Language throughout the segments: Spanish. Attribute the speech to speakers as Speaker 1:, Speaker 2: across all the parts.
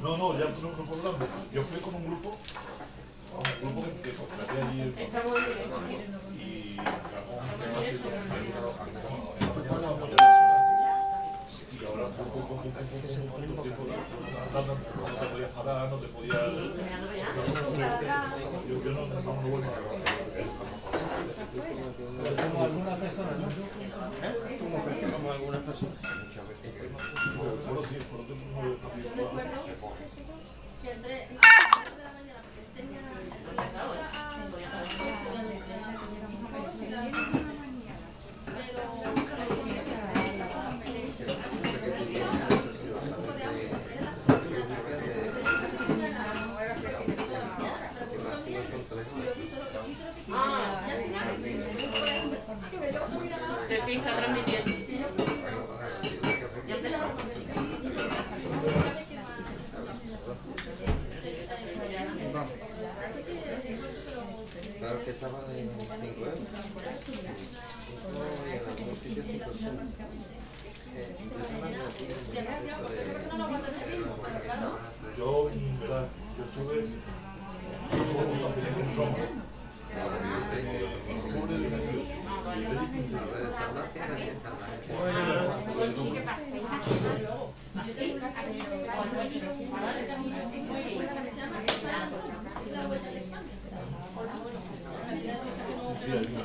Speaker 1: No, no, ya no por grande. Yo fui con un grupo que contraté allí el y y ahora poco tiempo trabajando, no te podías parar, no te podías... Yo no vuelvo a trabajar.
Speaker 2: Como algunas personas, ¿no? Como algunas personas.
Speaker 3: Recuerdo que entré a las 7 de la mañana porque tenía
Speaker 4: Se está transmitiendo.
Speaker 2: Claro que estaba en 5 euros.
Speaker 1: Yo, ¿verdad? Yo estuve en Roma. Octubre del 18.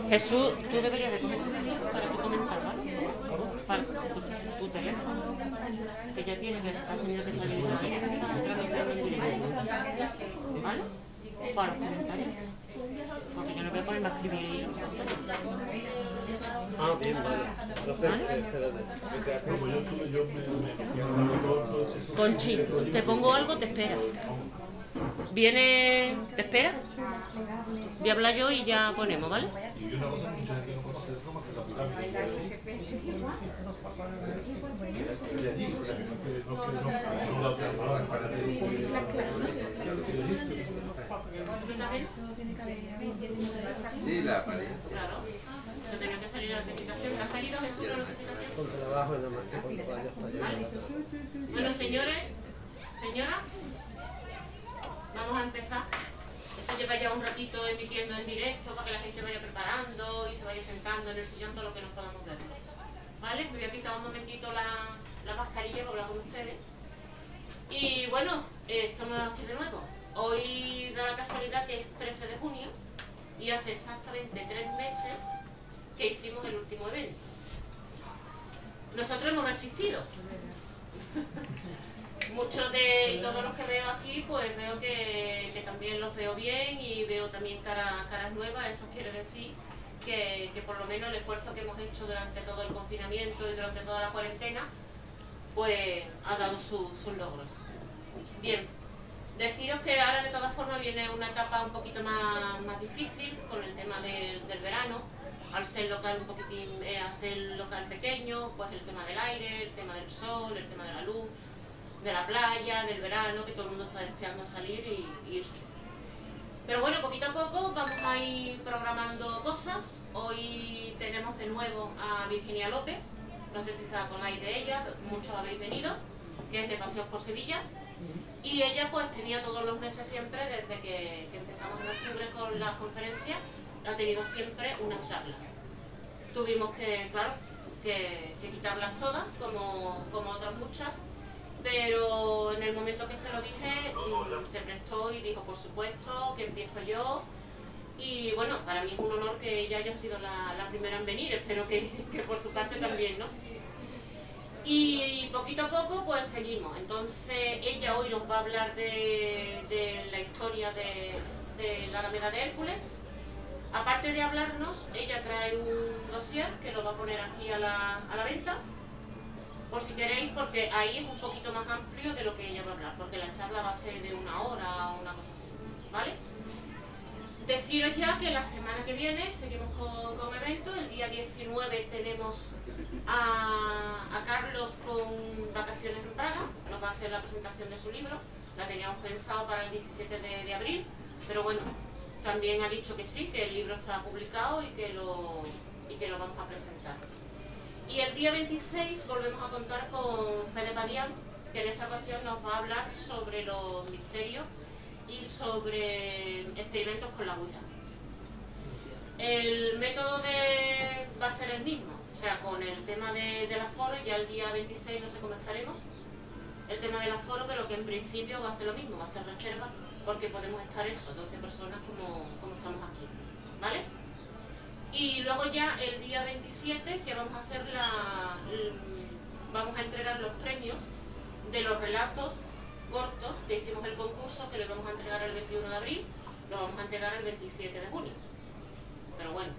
Speaker 4: Jesús, tú deberías de coger tu teléfono para tu comentar, ¿vale? Para tu teléfono, que ya tiene que has tenido que salir de aquí, ¿vale? Para los comentarios. Porque yo no voy a ponerme a escribir ahí.
Speaker 2: Ah, bien, vale. Espérate.
Speaker 4: Conchi, te pongo algo, te esperas. ¿Viene? ¿Te esperas? Voy a hablar yo y ya ponemos, ¿vale?
Speaker 1: Y una cosa que mucha gente no conoce de Roma, que es la pirámide. De allí, o sea, que no la trasladaron para
Speaker 2: Sí, la pared.
Speaker 4: Claro. No tenía que salir la notificación. ¿Ha salido Jesús la notificación?
Speaker 2: Con trabajo y demás, que cuando vaya hasta allá.
Speaker 4: Bueno, señores, señoras, vamos a empezar. Eso lleva ya un ratito emitiendo en directo para que la gente vaya preparando y se vaya sentando en el sillón todo lo que nos podamos ver. ¿Vale? Me voy a quitar un momentito la mascarilla para hablar con ustedes. Y bueno, estamos aquí de nuevo. Hoy da la casualidad que es 13 de junio y hace exactamente 3 meses que hicimos el último evento. Nosotros hemos resistido. Muchos de todos los que veo aquí, pues veo que también los veo bien y veo también caras nuevas. Eso quiere decir que por lo menos el esfuerzo que hemos hecho durante todo el confinamiento y durante toda la cuarentena, pues ha dado sus logros. Bien, deciros que ahora de todas formas viene una etapa un poquito más difícil con el tema del verano. Al ser local un poquitín, al ser local pequeño, pues el tema del aire, el tema del sol, el tema de la luz, de la playa, del verano, que todo el mundo está deseando salir y irse. Pero bueno, poquito a poco vamos a ir programando cosas. Hoy tenemos de nuevo a Virginia López, no sé si os acordáis de ella, muchos habéis venido, que es de Paseos por Sevilla. Y ella pues tenía todos los meses siempre, desde que empezamos en octubre con las conferencias, ha tenido siempre una charla. Tuvimos que, claro, que quitarlas todas, como otras muchas, pero en el momento que se lo dije, se prestó y dijo, por supuesto, que empiezo yo. Y bueno, para mí es un honor que ella haya sido la primera en venir, espero que por su parte también, ¿no? Y poquito a poco pues seguimos. Entonces ella hoy nos va a hablar de la historia de la Alameda de Hércules. Aparte de hablarnos, ella trae un dossier que lo va a poner aquí a la venta, por si queréis, porque ahí es un poquito más amplio de lo que ella va a hablar, porque la charla va a ser de 1 hora o una cosa así, ¿vale? Deciros ya que la semana que viene seguimos con eventos. El día 19 tenemos a Carlos con vacaciones en Praga, nos va a hacer la presentación de su libro. La teníamos pensado para el 17 de abril, pero bueno, también ha dicho que sí, que el libro está publicado y que lo vamos a presentar. Y el día 26 volvemos a contar con Fede Padián, que en esta ocasión nos va a hablar sobre los misterios y sobre experimentos con la Ouija. El método va a ser el mismo, o sea, con el tema del aforo, ya el día 26 no sé cómo estaremos, el tema del aforo, pero que en principio va a ser lo mismo, va a ser reserva, porque podemos estar eso, 12 personas como estamos aquí, ¿vale? Y luego ya el día 27, que vamos a hacer vamos a entregar los premios de los relatos cortos que hicimos el concurso, que lo vamos a entregar el 21 de abril, lo vamos a entregar el 27 de junio. Pero bueno,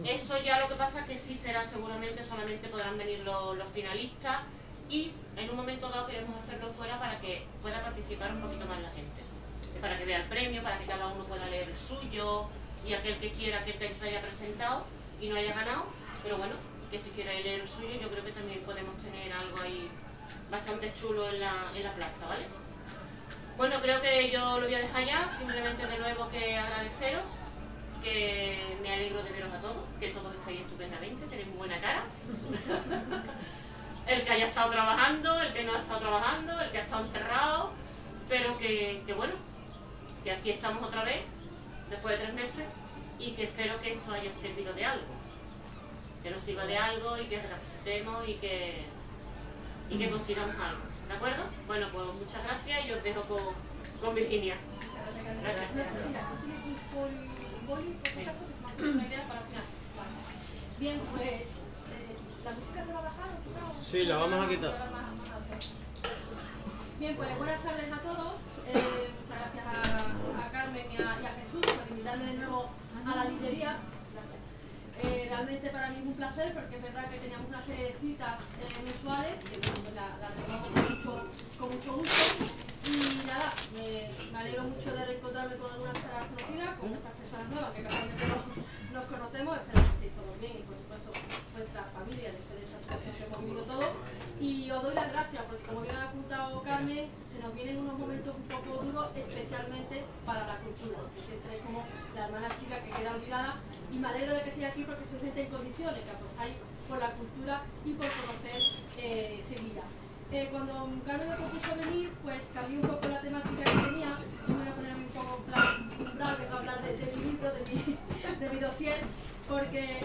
Speaker 4: eso ya lo que pasa es que sí será, seguramente solamente podrán venir los finalistas, y en un momento dado queremos hacerlo fuera para que pueda participar un poquito más la gente, para que vea el premio, para que cada uno pueda leer el suyo, y aquel que quiera, que se haya presentado y no haya ganado, pero bueno, que si quiere leer el suyo, yo creo que también podemos tener algo ahí bastante chulo en la plaza, ¿vale? Bueno, creo que yo lo voy a dejar ya, simplemente de nuevo que agradeceros, que me alegro de veros a todos, que todos estáis estupendamente, tenéis muy buena cara. El que haya estado trabajando, el que no ha estado trabajando, el que ha estado encerrado, pero que bueno, que aquí estamos otra vez, después de 3 meses, y que espero que esto haya servido de algo, que nos sirva de algo y que recapacitemos y que consigamos algo, ¿de acuerdo? Bueno, pues muchas gracias y os dejo con Virginia. Gracias.
Speaker 3: Bien, pues la música se va a bajar.
Speaker 2: Sí, la vamos a quitar.
Speaker 3: Bien, pues buenas tardes a todos. Muchas gracias a Carmen y a Jesús por invitarme de nuevo a la librería. Realmente para mí es un placer, porque es verdad que teníamos una serie de citas mensuales que pues la retomamos con mucho gusto. Y nada, me alegro mucho de reencontrarme con algunas caras conocidas, con otras personas nuevas que casualmente nos conocemos. Espero que estéis todos bien y por supuesto nuestra familia, después de esas cosas que hemos vivido todos. Y os doy las gracias porque, como bien ha apuntado Carmen, se nos vienen unos momentos un poco duros, especialmente para la cultura, que siempre es como la hermana chica que queda olvidada. Y me alegro de que estéis aquí porque se siente en condiciones, que apostáis por la cultura y por conocer Sevilla. Cuando Carmen me propuso venir, pues cambié un poco la temática que tenía. Yo voy a ponerme un poco en plan umbral, vengo a hablar de mi libro, de mi dossier, porque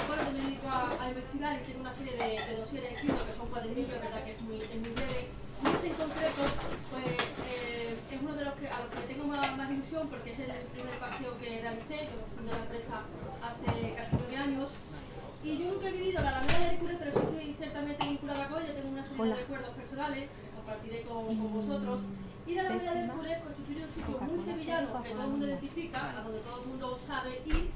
Speaker 3: bueno, yo me dedico a investigar y tengo una serie de dosieres escritos que son cuadernillos, es verdad que es muy breve. Y este en concreto, pues es uno de los a los que tengo más ilusión, porque es el primer paseo que realicé. Yo fundé la empresa hace casi 9 años. Y yo nunca he vivido la Alameda de Hércules, pero sí estoy ciertamente vinculada con ella. Tengo una serie de recuerdos personales que compartiré con vosotros. Y la Alameda de Hércules constituye un sitio muy sevillano que todo el mundo identifica, a donde todo el mundo sabe ir.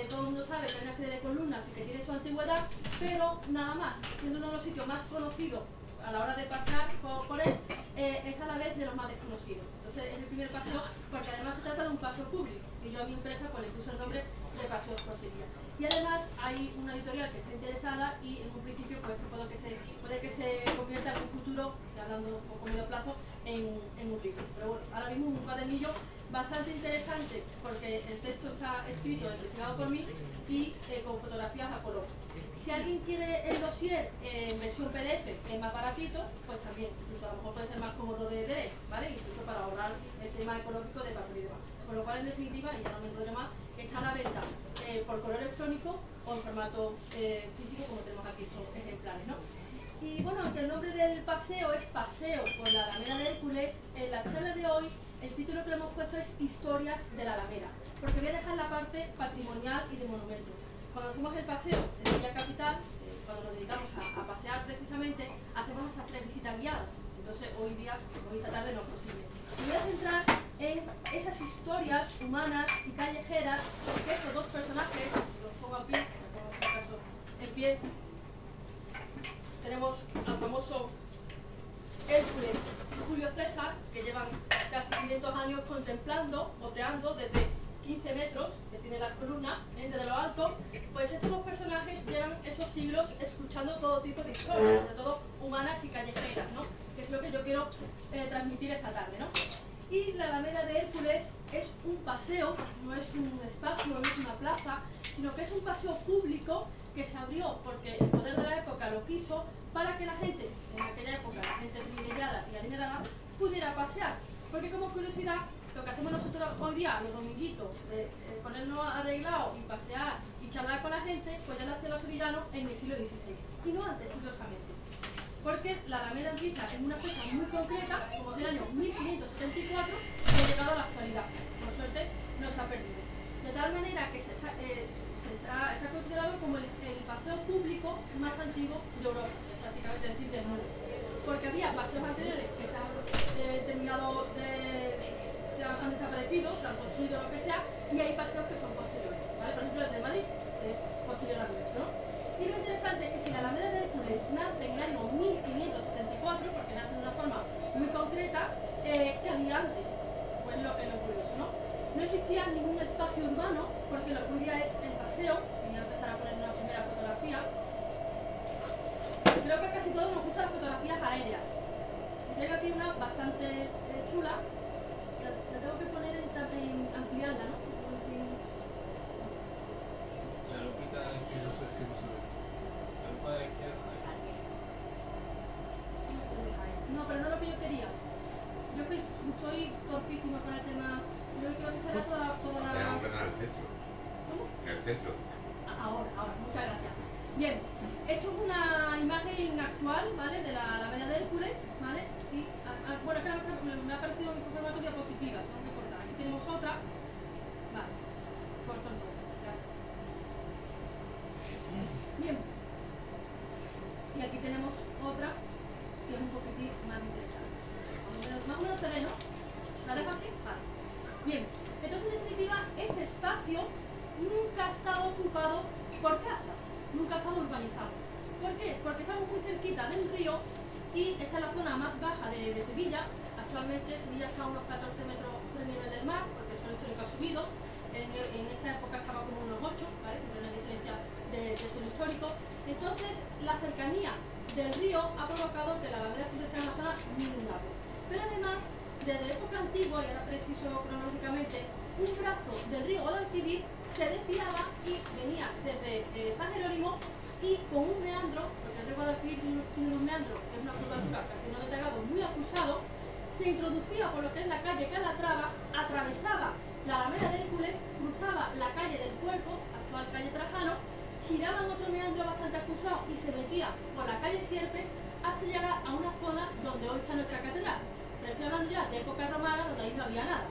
Speaker 3: Todo el mundo sabe que hay una serie de columnas y que tiene su antigüedad, pero nada más, siendo uno de los sitios más conocidos a la hora de pasar por él, es a la vez de los más desconocidos. Entonces es el primer paseo, porque además se trata de un paseo público, y yo a mi empresa pues le puse el nombre de Paseos por Sevilla. Y además hay una editorial que está interesada, y en un principio pues puede que se convierta en un futuro, hablando un poco medio plazo, en un libro. Pero bueno, ahora mismo un cuadernillo bastante interesante, porque el texto está escrito, investigado por mí, y con fotografías a color. Si alguien quiere el dossier en versión PDF, que es más baratito, pues también, incluso a lo mejor puede ser más cómodo de leer, ¿vale? Incluso para ahorrar el tema económico de papel y demás. Con lo cual, en definitiva, y ya no me enrollo más, está a la venta por correo electrónico o en formato físico, como tenemos aquí esos ejemplares, ¿no? Y bueno, aunque el nombre del paseo es Paseo por la Alameda de Hércules, en la charla de hoy el título que le hemos puesto es Historias de la Alameda, porque voy a dejar la parte patrimonial y de monumentos. Cuando hacemos el paseo en Sevilla Capital, cuando nos dedicamos a pasear precisamente, hacemos nuestras 3 visitas guiadas. Entonces hoy esta tarde no es posible. Me voy a centrar en esas historias humanas y callejeras que estos 2 personajes, los pongo aquí, en este caso en pie, tenemos al famoso Hércules y Julio César, que llevan casi 500 años contemplando, oteando desde 15 metros, que tiene las columnas, desde lo alto. Pues estos 2 personajes llevan esos siglos escuchando todo tipo de historias, sobre todo humanas y callejeras, ¿no? Que es lo que yo quiero transmitir esta tarde, ¿no? Y la Alameda de Hércules es un paseo, no es un espacio, no es una plaza, sino que es un paseo público que se abrió porque el poder de la época lo quiso para que la gente, en aquella época, la gente privilegiada y adinerada, pudiera pasear. Porque como curiosidad, lo que hacemos nosotros hoy día, los dominguitos, de ponernos arreglados y pasear y charlar con la gente, pues ya lo hacían los sevillanos en el siglo XVI. Y no antes, curiosamente. Porque la Alameda empieza en una fecha muy concreta, como del año 1574, que ha llegado a la actualidad. Por suerte, no se ha perdido. De tal manera que está considerado como el paseo público más antiguo de Europa, prácticamente decir del mundo. Porque había paseos anteriores que se han terminado se han desaparecido, se han construido lo que sea, y hay paseos que son posteriores, ¿vale? Por ejemplo, el de Madrid es posterior a nuestro, ¿no? Y lo interesante es que si la Alameda de Hércules nace en el año 1574, porque nace de una forma muy concreta, que había antes, pues lo curioso, ¿no? No existía ningún espacio urbano, porque lo que hoy día es el paseo, y voy a empezar a poner una primera fotografía. Creo que a casi todos nos gustan las fotografías aéreas. Y tengo aquí una bastante chula. La tengo que poner en ampliarla, ¿no?
Speaker 2: La lupita que no sé si no se ve. La lupa de la izquierda.
Speaker 3: No, pero no es lo que yo quería. Yo soy torpísima con el tema. Yo creo que será toda la...
Speaker 5: Tenemos que estar en el centro.
Speaker 3: ¿Cómo?
Speaker 5: En el centro.
Speaker 3: Ahora, muchas gracias. Bien, esto es una imagen actual, ¿vale? De la Alameda de Hércules, ¿vale? Y, bueno, es que me ha parecido en formato diapositiva, tengo que cortar. Aquí tenemos otra. Vale, corto el nombre, gracias. Bien. Y aquí tenemos otra, que es un poquitín más interesante. Más o menos se ve, ¿no? ¿La dejo así? Vale. Bien, entonces en definitiva, ese espacio nunca ha estado ocupado por casas, nunca ha estado urbanizado. ¿Por qué? Porque estamos muy cerquita del río y esta es la zona más baja de Sevilla. Actualmente Sevilla está a unos 14 metros por el nivel del mar, porque el suelo histórico ha subido. En esta época estaba como unos 8, ¿vale? Siempre una diferencia de suelo histórico. Entonces, la cercanía del río ha provocado que la Alameda siempre sea una zona muy inundable. Pero además, desde época antigua, y ahora preciso cronológicamente, un brazo del río Guadalquivir se desviaba y venía desde San Jerónimo y con un meandro, porque el río Guadalquivir tiene un meandro, que es una curvatura casi 90 grados muy acusado, se introducía por lo que es la calle Calatrava, atravesaba la Alameda de Hércules, cruzaba la calle del Puerco, actual calle Trajano, giraba en otro meandro bastante acusado y se metía por la calle Sierpe hasta llegar a una zona donde hoy está nuestra catedral. Pero estoy hablando ya de época romana, donde ahí no había nada.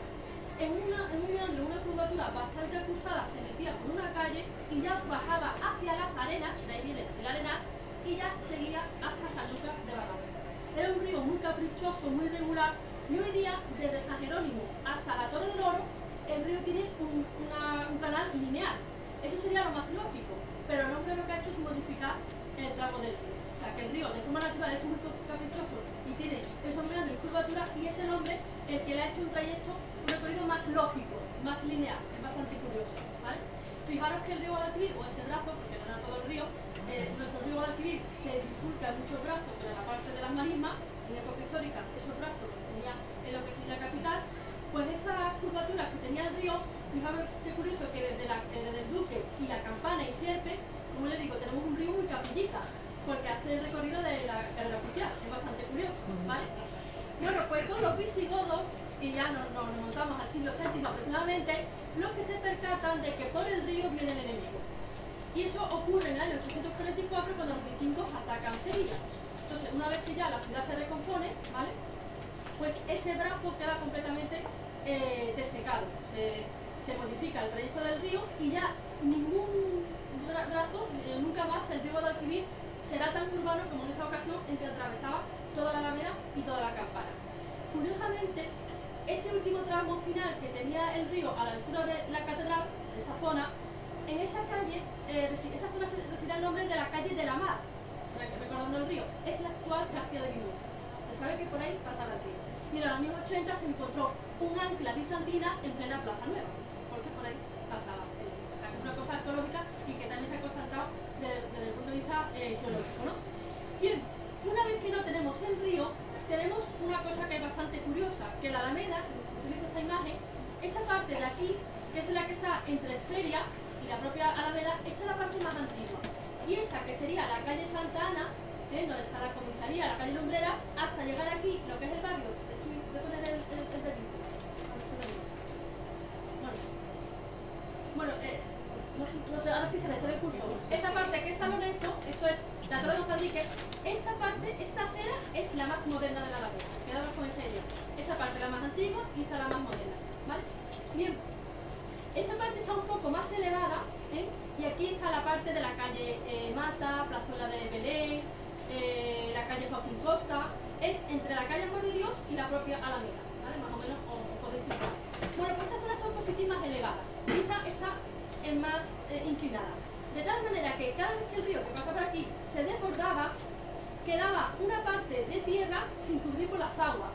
Speaker 3: En un meandro, una curvatura bastante acusada, se metía por una calle y ya bajaba hacia las arenas, de ahí viene el Arenal, y ya seguía hasta Sanlúcar de Barrameda. Era un río muy caprichoso, muy regular, y hoy día, desde San Jerónimo hasta la Torre del Oro, el río tiene un canal lineal. Eso sería lo más lógico, pero el hombre lo que ha hecho es modificar el tramo del río. O sea, que el río de forma natural es muy caprichoso y tiene esos meandros y curvatura, y es el hombre el que le ha hecho un trayecto, un recorrido más lógico, más lineal. Es bastante curioso, ¿vale? Fijaros que el río Guadalquivir, o ese brazo, porque no era todo el río, nuestro río Guadalquivir se bifurca en muchos brazos, pero en la parte de las marismas, en época histórica, esos brazos los tenía en lo que es la capital. Pues esas curvaturas que tenía el río, fijaros qué curioso que desde el Duque y la Campana y Sierpe, como les digo, tenemos un río muy capillita, porque hace el recorrido de la carrera oficial, es bastante curioso, ¿vale? Bueno, pues son los visigodos, y ya nos montamos al siglo VII aproximadamente, los que se percatan de que por el río viene el enemigo. Y eso ocurre en el año 844 cuando los vikingos atacan Sevilla. Entonces, una vez que ya la ciudad se recompone, ¿vale? Pues ese brazo queda completamente desecado. Se modifica el trayecto del río y ya ningún brazo, nunca más el río Guadalquivir será tan urbano como en esa ocasión en que atravesaba toda la Alameda y toda la Campana. Curiosamente, ese último tramo final que tenía el río a la altura de la catedral, esa zona, en esa calle, esa zona recibe el nombre de la calle de la Mar, recordando el río, es la actual García de Vinuesa. Se sabe que por ahí pasaba el río. Y en los años 80 se encontró un ancla bizantina en plena Plaza Nueva, porque por ahí pasaba el río. O sea, que es una cosa arqueológica y que también se ha constatado desde el punto de vista geológico, ¿no? Bien, una vez que no tenemos el río, tenemos una cosa que es bastante curiosa, que la Alameda, utilizo esta imagen, esta parte de aquí, que es la que está entre Feria y la propia Alameda, esta es la parte más antigua. Y esta, que sería la calle Santa Ana, donde está la comisaría, la calle Lumbreras, hasta llegar aquí, lo que es el barrio. Voy a poner el dedito. Bueno, no sé, ahora sí se le ve el curso. Esta parte que es San Lorenzo, esto es la Torre de los Fadriques, esta acera es la más moderna de la Alameda, que ahora os comenté yo. Esta parte es la más antigua y esta es la más moderna, ¿vale? Bien, esta parte está un poco más elevada, ¿eh? Y aquí está la parte de la calle Mata, Plazuela de Belén, la calle Joaquín Costa, es entre la calle Amor de Dios y la propia Alameda, ¿vale? Más o menos os podéis situar. Bueno, pues esta zona está un poquitín más elevada, esta está más inclinada. De tal manera que cada vez que el río que pasa por aquí se desbordaba, quedaba una parte de tierra sin cubrir por las aguas.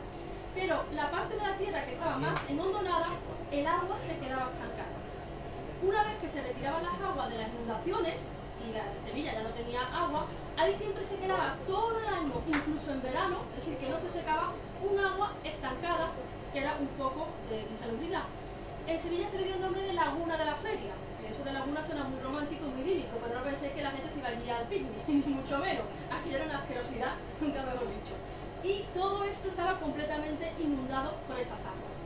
Speaker 3: Pero la parte de la tierra que estaba más enhondonada, el agua se quedaba estancada. Una vez que se retiraban las aguas de las inundaciones, y la de Sevilla ya no tenía agua, ahí siempre se quedaba todo el año, incluso en verano, es decir, que no se secaba, un agua estancada, que era un poco de insalubridad. En Sevilla se le dio el nombre de Laguna de la Feria. Eso de laguna suena muy romántico, muy idílico, pero no penséis que la gente se iba allí al picnic, ni mucho menos. Aquí era una asquerosidad, nunca me hemos dicho. Y todo esto estaba completamente inundado por esas aguas.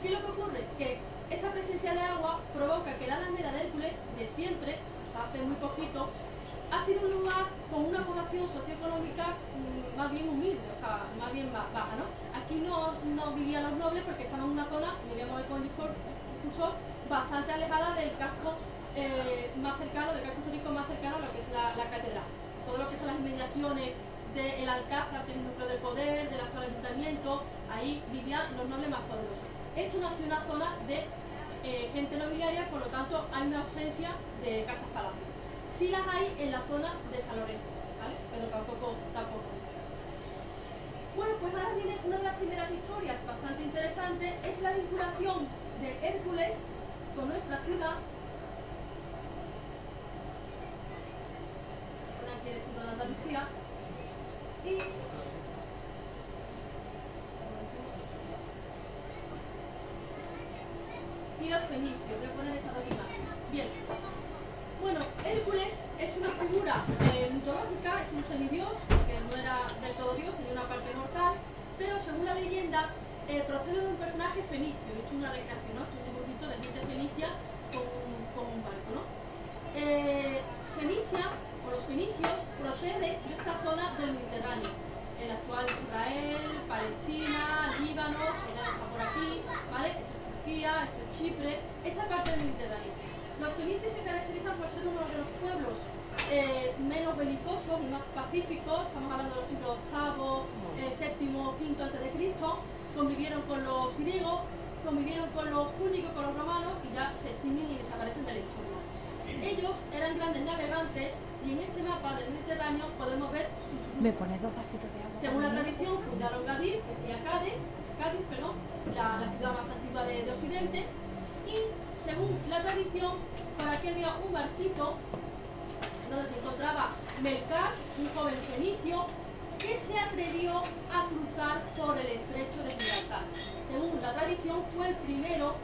Speaker 3: ¿Qué es lo que ocurre? Que esa presencia de agua provoca que la Alameda de Hércules, de siempre, hasta hace muy poquito, ha sido un lugar con una población socioeconómica más bien humilde, o sea, más bien baja, ¿no? Aquí no vivían los nobles porque estaban en una zona, diríamos con el discursor, bastante alejada del casco más cercano, del casco histórico más cercano a lo que es la catedral. Todo lo que son las inmediaciones del Alcázar, del núcleo del poder, del actual ayuntamiento, ahí vivían los nobles más poderosos. Esto no ha sido una zona de gente nobiliaria, por lo tanto hay una ausencia de casas palacios. Sí las hay en la zona de San Lorenzo, ¿vale? Pero tampoco muchas. Bueno, pues ahora viene una de las primeras historias bastante interesantes, es la vinculación de Hércules con nuestra ciudad. Aquí el escudo de Andalucía. Y los fenicios, voy a poner esta dos imágenes. Bien. Bueno, Hércules es una figura mitológica, es un semidios, que no era del todo dios, tenía una parte mortal, pero según la leyenda procede de un personaje fenicio. He hecho una recreación, ¿no? Un dibujito de gente fenicia con un barco, ¿no? Fenicia, o los fenicios, procede de esta zona del Mediterráneo, el actual Israel, Palestina, Líbano, que ya está por aquí, ¿vale? Esto es Turquía, esto es Chipre, esta parte del Mediterráneo. Los fenicios se caracterizan por ser uno de los pueblos menos belicosos y más pacíficos. Estamos hablando de los siglos VIII, VII, V a.C. Convivieron con los griegos, convivieron con los púnicos, con los romanos y ya se extinguen y desaparecen de la historia. Ellos eran grandes navegantes y en este mapa del Mediterráneo podemos ver sus rutas.
Speaker 5: ¿Me pones 2 vasitos de agua?
Speaker 3: Según la tradición, fundaron Cádiz, que sería Cádiz, la ciudad más antigua de Occidente, y según la tradición, por aquí había un barquito donde se encontraba Melcar, un joven fenicio, que se atrevió a cruzar por el estrecho de Gibraltar. Según la tradición, fue el primero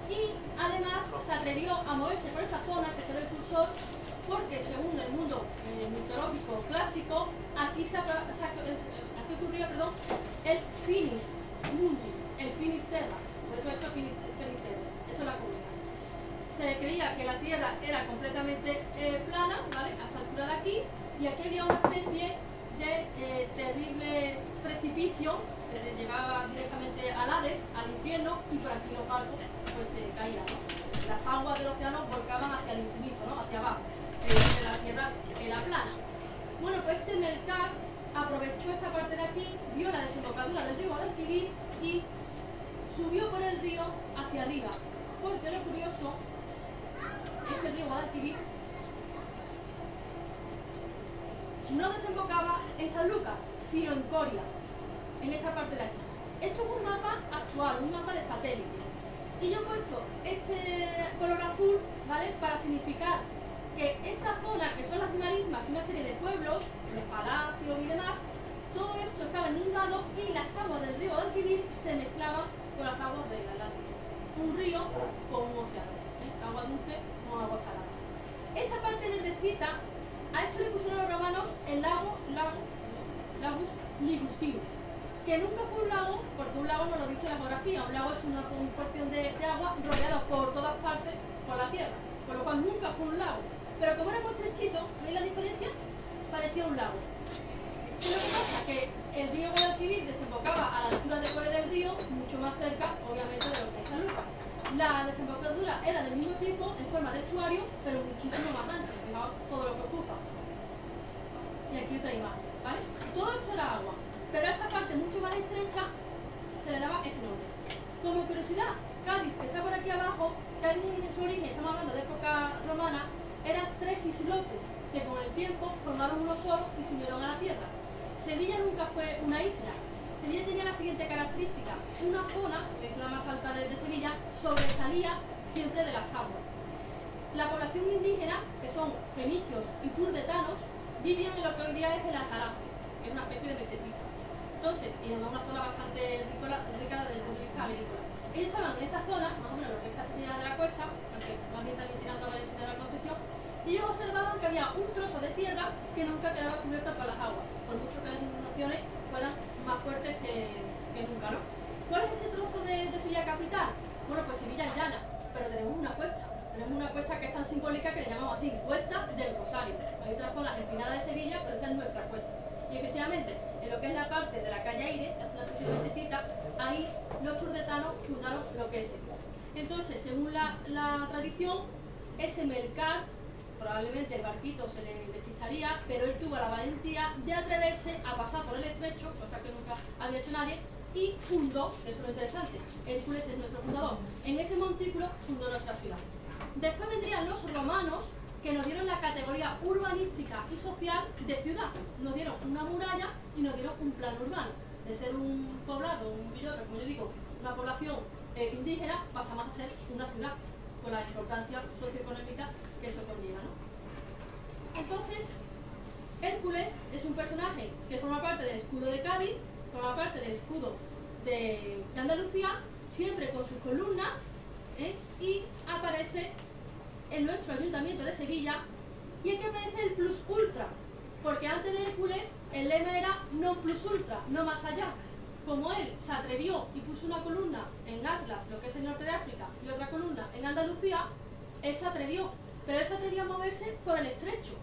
Speaker 3: y además se atrevió a moverse por esta zona, que es el cursor, porque según el mundo mitológico clásico, aquí ocurrió el finis mundi, el finis terra, por eso esto es finis terra, esto es la comida. Se creía que la Tierra era completamente plana, ¿vale? A esta altura de aquí, y aquí había una especie de terrible precipicio que se llegaba directamente al Hades, al infierno, y por aquí los barcos pues se caían, ¿no? Las aguas del océano volcaban hacia el infinito, ¿no? Hacia abajo, que la Tierra era plana. Bueno, pues este Melcar aprovechó esta parte de aquí, vio la desembocadura del río Guadalquivir y subió por el río hacia arriba, porque lo curioso es que el río Guadalquivir no desembocaba en Sanlúcar, sino en Coria, en esta parte de aquí. Esto es un mapa actual, un mapa de satélite. Y yo he puesto este color azul, ¿vale? Para significar que esta zona, que son las marismas y una serie de pueblos, los palacios y demás, todo esto estaba inundado y las aguas del río Guadalquivir se mezclaban con las aguas del Atlántico. Un río con un océano, agua dulce con agua salada. Esta parte verdecita, a esto le pusieron los romanos el lago Lagus Ligustrinus, que nunca fue un lago, porque un lago no lo dice la geografía, un lago es una porción de agua rodeada por todas partes por la tierra, por lo cual nunca fue un lago. Pero como era muy estrechito, ¿veis la diferencia? Parecía un lago. ¿Qué es lo que pasa? Que el río Guadalquivir desembocaba a la altura del Colle del Río, mucho más cerca, obviamente, de lo que es Sanlúcar. La desembocadura era del mismo tipo, en forma de estuario, pero muchísimo más ancha. Fijaos todo lo que ocupa. Y aquí otra imagen, ¿vale? Todo esto era agua, pero a esta parte mucho más estrecha se le daba ese nombre. Como curiosidad, Cádiz, que está por aquí abajo, Cádiz en su origen, estamos hablando de época romana, eran 3 islotes que con el tiempo formaron uno solo y se unieron a la tierra. Sevilla nunca fue una isla. Sevilla tenía la siguiente característica: una zona, que es la más alta de Sevilla, sobresalía siempre de las aguas. La población indígena, que son fenicios y turdetanos, vivían en lo que hoy día es el Aljarafe, que es una especie de mesetita. Entonces, y era una zona bastante rica desde el punto de vista agrícola. Ellos estaban en esa zona, más o menos lo que es Castilla de la Cuesta, aunque más bien también tirando a Valencia de la Concepción, y ellos observaban que había un trozo de tierra que nunca quedaba cubierto por las aguas, por mucho que las inundaciones fueran más fuertes que nunca, ¿no? ¿Cuál es ese trozo de Sevilla capital? Bueno, pues Sevilla es llana, pero tenemos una cuesta. Tenemos una cuesta que es tan simbólica que le llamamos así, Cuesta del Rosario. Hay otras zonas empinadas de Sevilla, pero esa es nuestra cuesta. Y efectivamente, en lo que es la parte de la calle Aire, la zona de Mesetita, ahí los turdetanos fundaron lo que es Sevilla. Entonces, según la tradición, ese Melcar, probablemente el barquito se le despistaría, pero él tuvo la valentía de atreverse a pasar por el estrecho, cosa que nunca había hecho nadie, y fundó, eso es lo interesante, Hércules es nuestro fundador, en ese montículo fundó nuestra ciudad. Después vendrían los romanos, que nos dieron la categoría urbanística y social de ciudad. Nos dieron una muralla y nos dieron un plan urbano. De ser un poblado, un villorrio, como yo digo, una población indígena, pasamos a ser una ciudad, con la importancia socioeconómica que eso conlleva, ¿no? Entonces, Hércules es un personaje que forma parte del escudo de Cádiz, forma parte del escudo de Andalucía, siempre con sus columnas, y aparece en nuestro ayuntamiento de Sevilla, y aquí aparece el plus ultra, porque antes de Hércules el lema era non plus ultra, no más allá. Como él se atrevió y puso una columna en Atlas, lo que es el norte de África, y otra columna en Andalucía, él se atrevió, pero él se atrevió a moverse por el estrecho,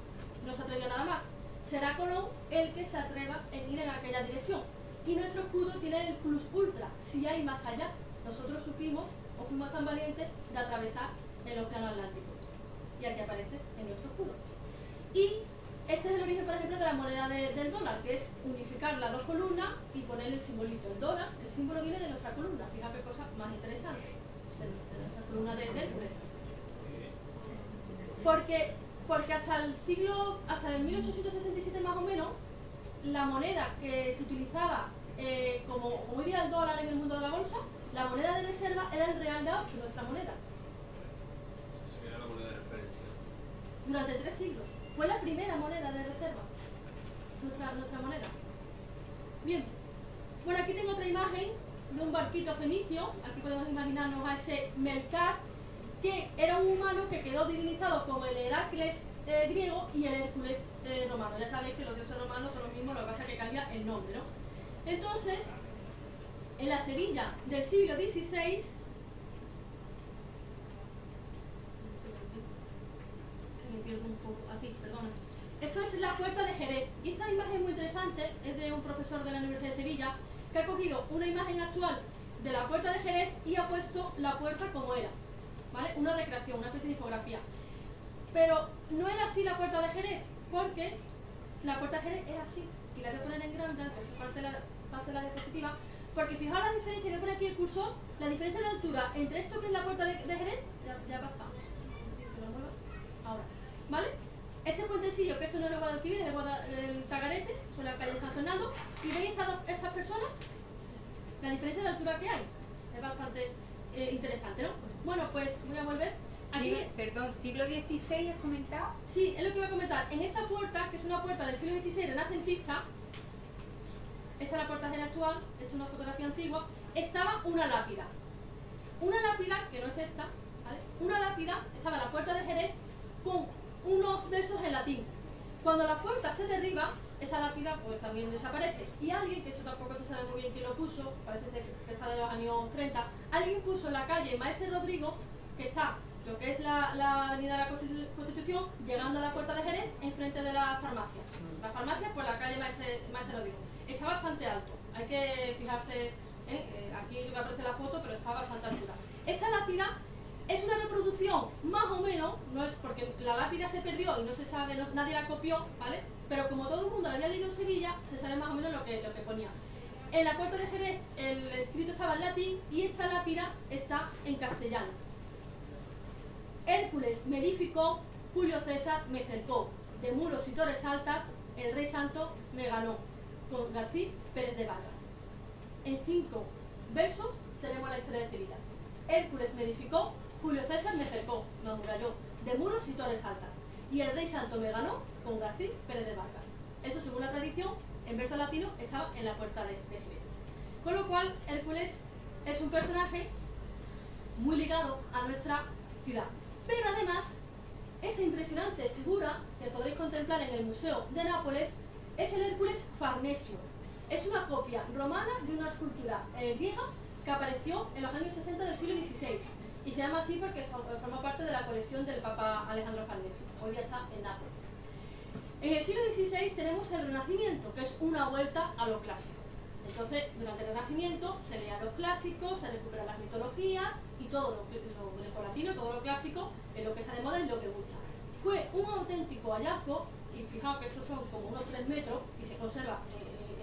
Speaker 3: no se atrevió nada más. Será Colón el que se atreva en ir en aquella dirección, y nuestro escudo tiene el plus ultra, si hay más allá. Nosotros supimos, o fuimos tan valientes, de atravesar el océano Atlántico, y aquí aparece en nuestro escudo. Y este es el origen, por ejemplo, de la moneda del dólar, que es unificar las dos columnas y poner el simbolito. El dólar, el símbolo viene de nuestra columna. Fíjate qué cosa más interesante, de nuestra columna de Hércules. Porque hasta el 1867 más o menos, la moneda que se utilizaba como hoy día el dólar en el mundo de la bolsa, la moneda de reserva era el real de a 8, nuestra moneda.
Speaker 2: Eso era la moneda de referencia.
Speaker 3: Durante 3 siglos. Fue la primera moneda de reserva, nuestra moneda. Bien, bueno, aquí tengo otra imagen de un barquito fenicio. Aquí podemos imaginarnos a ese Melcar, que era un humano que quedó divinizado como el Heracles griego y el Hércules romano. Ya sabéis que los dioses romanos son los mismos, lo que pasa es que cambia el nombre, ¿no? Entonces, en la Sevilla del siglo XVI, me pierdo un poco, aquí, perdona. Esto es la puerta de Jerez, y esta imagen es muy interesante, es de un profesor de la Universidad de Sevilla, que ha cogido una imagen actual de la puerta de Jerez y ha puesto la puerta como era, ¿vale? Una recreación, una especie de infografía. Pero no era así la puerta de Jerez, porque la puerta de Jerez era así, y la voy a poner en grande, aunque se parte la diapositiva, porque fijaos la diferencia, voy a poner aquí el cursor, la diferencia de altura entre esto que es la puerta de Jerez, ya ha pasado. Ahora, ¿vale? Este puentecillo, que esto no es el Guadalquivir, es el Tagarete, por la calle San Fernando, y veis estas personas, la diferencia de altura que hay, es bastante interesante, ¿no? Bueno, pues voy a volver. Aquí,
Speaker 5: Sí, perdón, siglo XVI has comentado.
Speaker 3: sí, es lo que iba a comentar. En esta puerta, que es una puerta del siglo XVI renacentista, esta es la puerta Jerez actual, esta es una fotografía antigua, estaba una lápida. Una lápida, que no es esta, ¿vale? Una lápida, estaba en la puerta de Jerez con unos versos en latín. Cuando la puerta se derriba, esa lápida pues también desaparece. Y alguien, que esto tampoco se sabe muy bien quién lo puso, parece ser que está de los años 30, alguien puso en la calle Maese Rodrigo, que está lo que es la avenida de la Constitución, llegando a la Puerta de Jerez, enfrente de la farmacia. La farmacia, pues la calle Maese Rodrigo. Está bastante alto, hay que fijarse, aquí va a aparecer la foto, pero está a bastante altura. Esta lápida es una reproducción, más o menos, no es porque la lápida se perdió y no se sabe, nadie la copió, ¿vale? Pero como todo el mundo la había leído en Sevilla, se sabe más o menos lo que ponía. En la Puerta de Jerez el escrito estaba en latín y esta lápida está en castellano. Hércules me edificó, Julio César me cercó, de muros y torres altas, el rey santo me ganó, con García Pérez de Vargas. En 5 versos tenemos la historia de Sevilla. Hércules me edificó, Julio César me cercó, me amuralló, de muros y torres altas, y el rey santo me ganó, con García Pérez de Vargas. Eso, según la tradición, en verso latino estaba en la Puerta de Jerez. Con lo cual, Hércules es un personaje muy ligado a nuestra ciudad. Pero además, esta impresionante figura que podréis contemplar en el Museo de Nápoles es el Hércules Farnesio. Es una copia romana de una escultura griega que apareció en los años 60 del siglo XVI y se llama así porque formó parte de la colección del Papa Alejandro Farnesio. Hoy día está en Nápoles. En el siglo XVI tenemos el Renacimiento, que es una vuelta a lo clásico. Entonces, durante el Renacimiento se leían los clásicos, se recuperan las mitologías y todo lo grecolatino, todo lo clásico, en lo que está de moda y lo que gusta. Fue un auténtico hallazgo, y fijaos que estos son como unos 3 metros y se conserva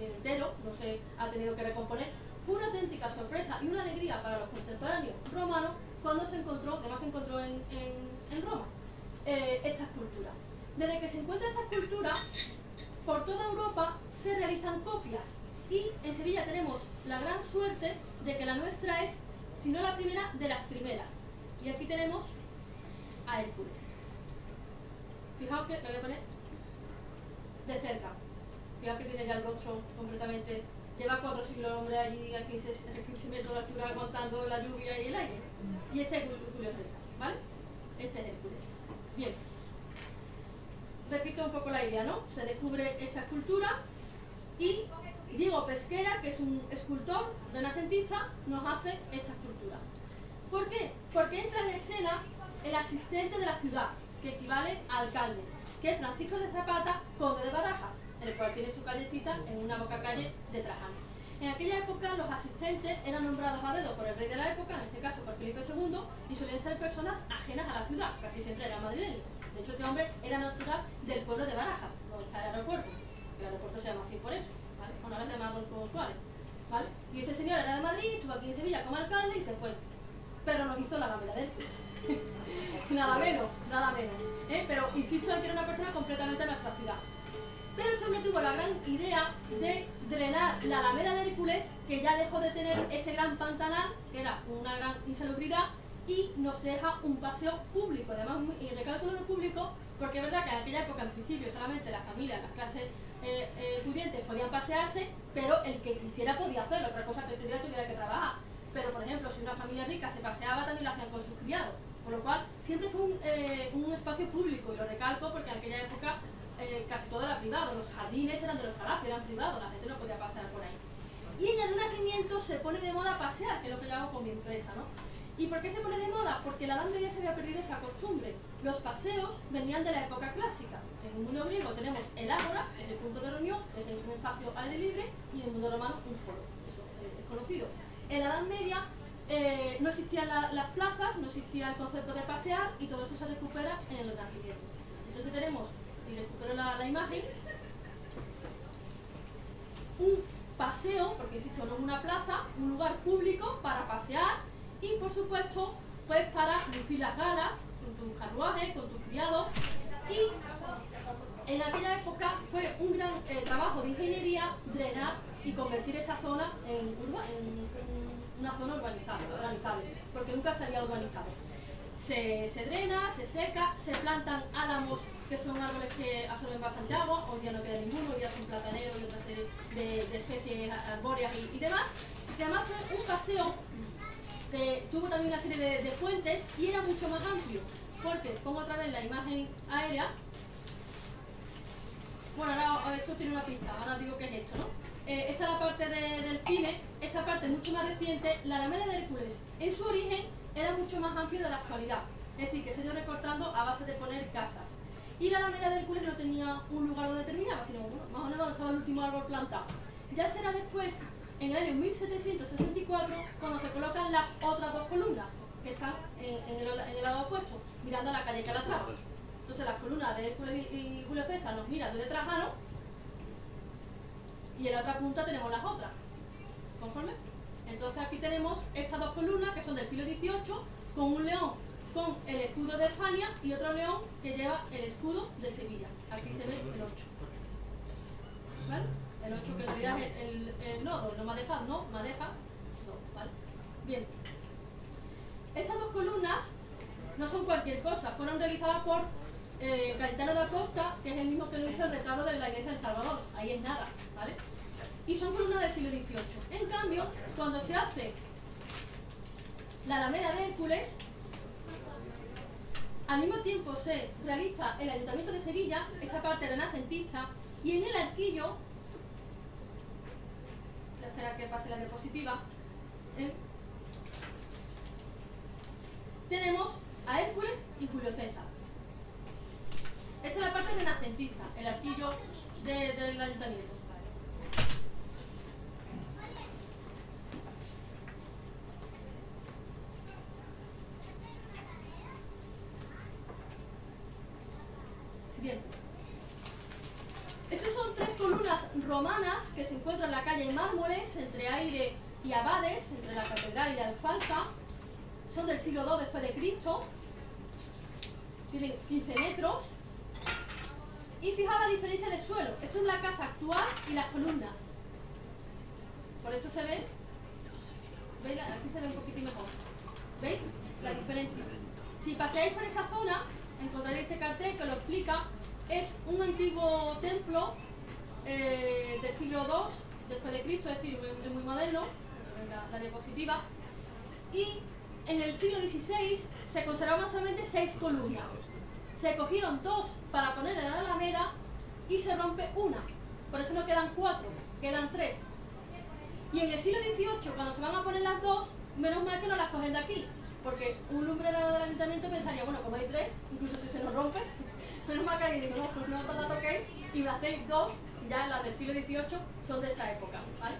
Speaker 3: entero, no se ha tenido que recomponer. Fue una auténtica sorpresa y una alegría para los contemporáneos romanos cuando se encontró, además se encontró en Roma, esta escultura. Desde que se encuentra esta escultura, por toda Europa se realizan copias. Y en Sevilla tenemos la gran suerte de que la nuestra es, si no la primera, de las primeras. Y aquí tenemos a Hércules. Fijaos que lo voy a poner de cerca. Fijaos que tiene ya el rostro completamente. Lleva 4 siglos el hombre allí a 15 metros de altura aguantando la lluvia y el aire. Y este es Julio César, ¿vale? Este es Hércules. Bien. Repito un poco la idea, ¿no? Se descubre esta escultura y Diego Pesquera, que es un escultor renacentista, nos hace esta escultura. ¿Por qué? Porque entra en escena el asistente de la ciudad, que equivale a alcalde, que es Francisco de Zapata, conde de Barajas, el cual tiene su callecita en una boca calle de Trajano. En aquella época los asistentes eran nombrados a dedo por el rey de la época, en este caso por Felipe II, y solían ser personas ajenas a la ciudad, casi siempre eran madrileños. De hecho, este hombre era natural del pueblo de Barajas, donde está el aeropuerto. El aeropuerto se llama así por eso. ¿Vale? Bueno, ahora se llama Adolfo Suárez, ¿vale? Y este señor era de Madrid, estuvo aquí en Sevilla como alcalde y se fue. Pero nos hizo la Alameda de Hércules. Nada menos, nada menos. Pero insisto en que era una persona completamente de nuestra ciudad. Pero este hombre tuvo la gran idea de drenar la Alameda de Hércules, que ya dejó de tener ese gran pantanal, que era una gran insalubridad, y nos deja un paseo público. Además, y recálculo de público, porque es verdad que en aquella época, en principio, solamente las familias, las clases pudientes podían pasearse, pero el que quisiera podía hacerlo, otra cosa que tuviera que trabajar. Pero, por ejemplo, si una familia rica se paseaba, también lo hacían con sus criados. Por lo cual, siempre fue un espacio público, y lo recalco porque en aquella época casi todo era privado. Los jardines eran de los palacios, eran privados, la gente no podía pasear por ahí. Y en el Renacimiento se pone de moda pasear, que es lo que yo hago con mi empresa, ¿no? ¿Y por qué se pone de moda? Porque en la Edad Media se había perdido esa costumbre. Los paseos venían de la época clásica. En el mundo griego tenemos el ágora, el punto de reunión, es un espacio al aire libre, y en el mundo romano un foro. Eso es conocido. En la Edad Media no existían las plazas, no existía el concepto de pasear, y todo eso se recupera en el Renacimiento. Entonces tenemos, y recupero la imagen, un paseo, porque insisto, no es una plaza, un lugar público para pasear y, por supuesto, pues para lucir las galas con tus carruajes, con tus criados. Y en aquella época fue un gran trabajo de ingeniería drenar y convertir esa zona en una zona urbanizable, porque nunca se había urbanizado. Se drena, se seca, se plantan álamos, que son árboles que absorben bastante agua. Hoy día no queda ninguno, hoy día son plataneros y otra serie de especies arbóreas y demás. Y además fue un paseo que tuvo también una serie de fuentes y era mucho más amplio, porque pongo otra vez la imagen aérea. Bueno, ahora esto tiene una pista, ahora digo qué es esto, ¿no? Esta es la parte del cine, esta parte es mucho más reciente. La Alameda de Hércules, en su origen, era mucho más amplia de la actualidad. Es decir, que se ha ido recortando a base de poner casas. Y la Alameda de Hércules no tenía un lugar donde terminaba, sino más o menos donde estaba el último árbol plantado. Ya será después, en el año 1764, cuando se colocan las otras dos columnas, que están en el lado opuesto, mirando a la calle Calatrava. Entonces las columnas de Hércules y Julio César nos miran desde Trajano, y en la otra punta tenemos las otras. ¿Conforme? Entonces aquí tenemos estas dos columnas que son del siglo XVIII, con un león con el escudo de España y otro león que lleva el escudo de Sevilla. Aquí se ve el 8. ¿Vale? El 8 que en realidad es el nodo, no madeja, no, madeja, no, ¿vale? Bien. Estas dos columnas no son cualquier cosa, fueron realizadas por Cayetano da Costa, que es el mismo que lo hizo el retablo de la iglesia de El Salvador. Ahí es nada, ¿vale? Y son columnas del siglo XVIII. En cambio, cuando se hace la Alameda de Hércules, al mismo tiempo se realiza el Ayuntamiento de Sevilla, esta parte renacentista, y en el arquillo, espera que pase la diapositiva, tenemos a Hércules y Julio César. Esta es la parte renacentista, el arquillo del Ayuntamiento. Bien. Estas son tres columnas romanas que se encuentran en la calle Mármoles, entre Aire y Abades, entre la Catedral y la Alfalfa. Son del siglo II después de Cristo. Tienen 15 metros. Y fijaos la diferencia de suelo. Esto es la casa actual y las columnas. Por eso se ve. ¿Veis? Aquí se ve un poquitín mejor. ¿Veis? La diferencia. Si paseáis por esa zona, encontraréis este cartel que lo explica. Es un antiguo templo del siglo II después de Cristo, es decir, es muy moderno, la diapositiva. Y en el siglo XVI se conservaban solamente 6 columnas. Se cogieron 2 para poner en la Alameda y se rompe una. Por eso no quedan 4, quedan 3. Y en el siglo XVIII, cuando se van a poner las 2, menos mal que no las cogen de aquí. Porque un lumbrero del ayuntamiento pensaría, bueno, como hay 3, incluso si se nos rompe, menos mal que alguien dice, no, pues no te la toquéis y me hacéis 2, ya las del siglo XVIII son de esa época, ¿vale?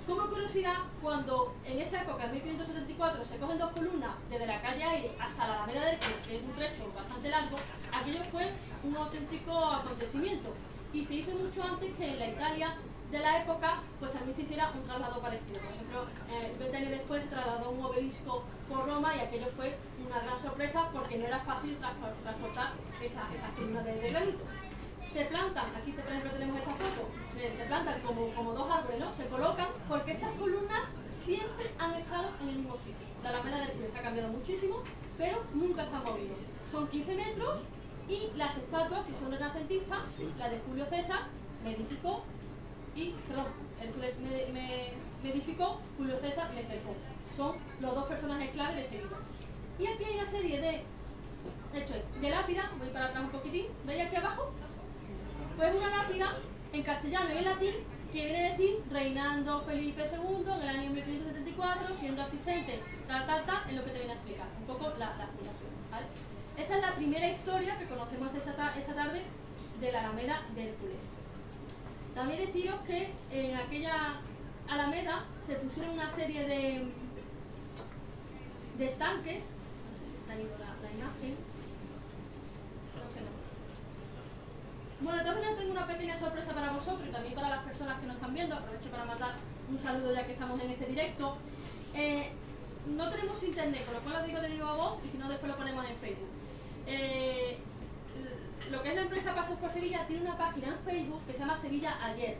Speaker 3: Como curiosidad, cuando en esa época, en 1574, se cogen 2 columnas desde la calle Aire hasta la Alameda del Hércules, que es un trecho bastante largo, aquello fue un auténtico acontecimiento. Y se hizo mucho antes que en la Italia de la época, pues también se hiciera un traslado parecido. Por ejemplo, 20 años después se trasladó un obelisco por Roma y aquello fue una gran sorpresa porque no era fácil transportar esas columnas de granito. Se plantan, aquí por ejemplo tenemos esta foto, se plantan como 2 árboles, ¿no? Se colocan porque estas columnas siempre han estado en el mismo sitio. La Alameda del Hércules ha cambiado muchísimo, pero nunca se ha movido. Son 15 metros y las estatuas, si son renacentistas, la de Julio César me edificó y, perdón, Hércules me edificó, Julio César me cercó. Son los 2 personajes clave de Sevilla. Y aquí hay una serie de lápidas, voy para atrás un poquitín, ¿veis aquí abajo? Pues una lápida en castellano y en latín que viene a decir reinando Felipe II en el año 1574, siendo asistente, es lo que te viene a explicar, un poco la explicación, ¿vale? Esa es la primera historia que conocemos esta tarde de la Alameda de Hércules. También deciros que en aquella Alameda se pusieron una serie de estanques, no sé si está ahí la imagen. Bueno, de todas maneras tengo una pequeña sorpresa para vosotros y también para las personas que nos están viendo. Aprovecho para mandar un saludo ya que estamos en este directo. No tenemos internet, con lo cual lo digo de viva voz y si no después lo ponemos en Facebook. Lo que es la empresa Pasos por Sevilla tiene una página en Facebook que se llama Sevilla Ayer.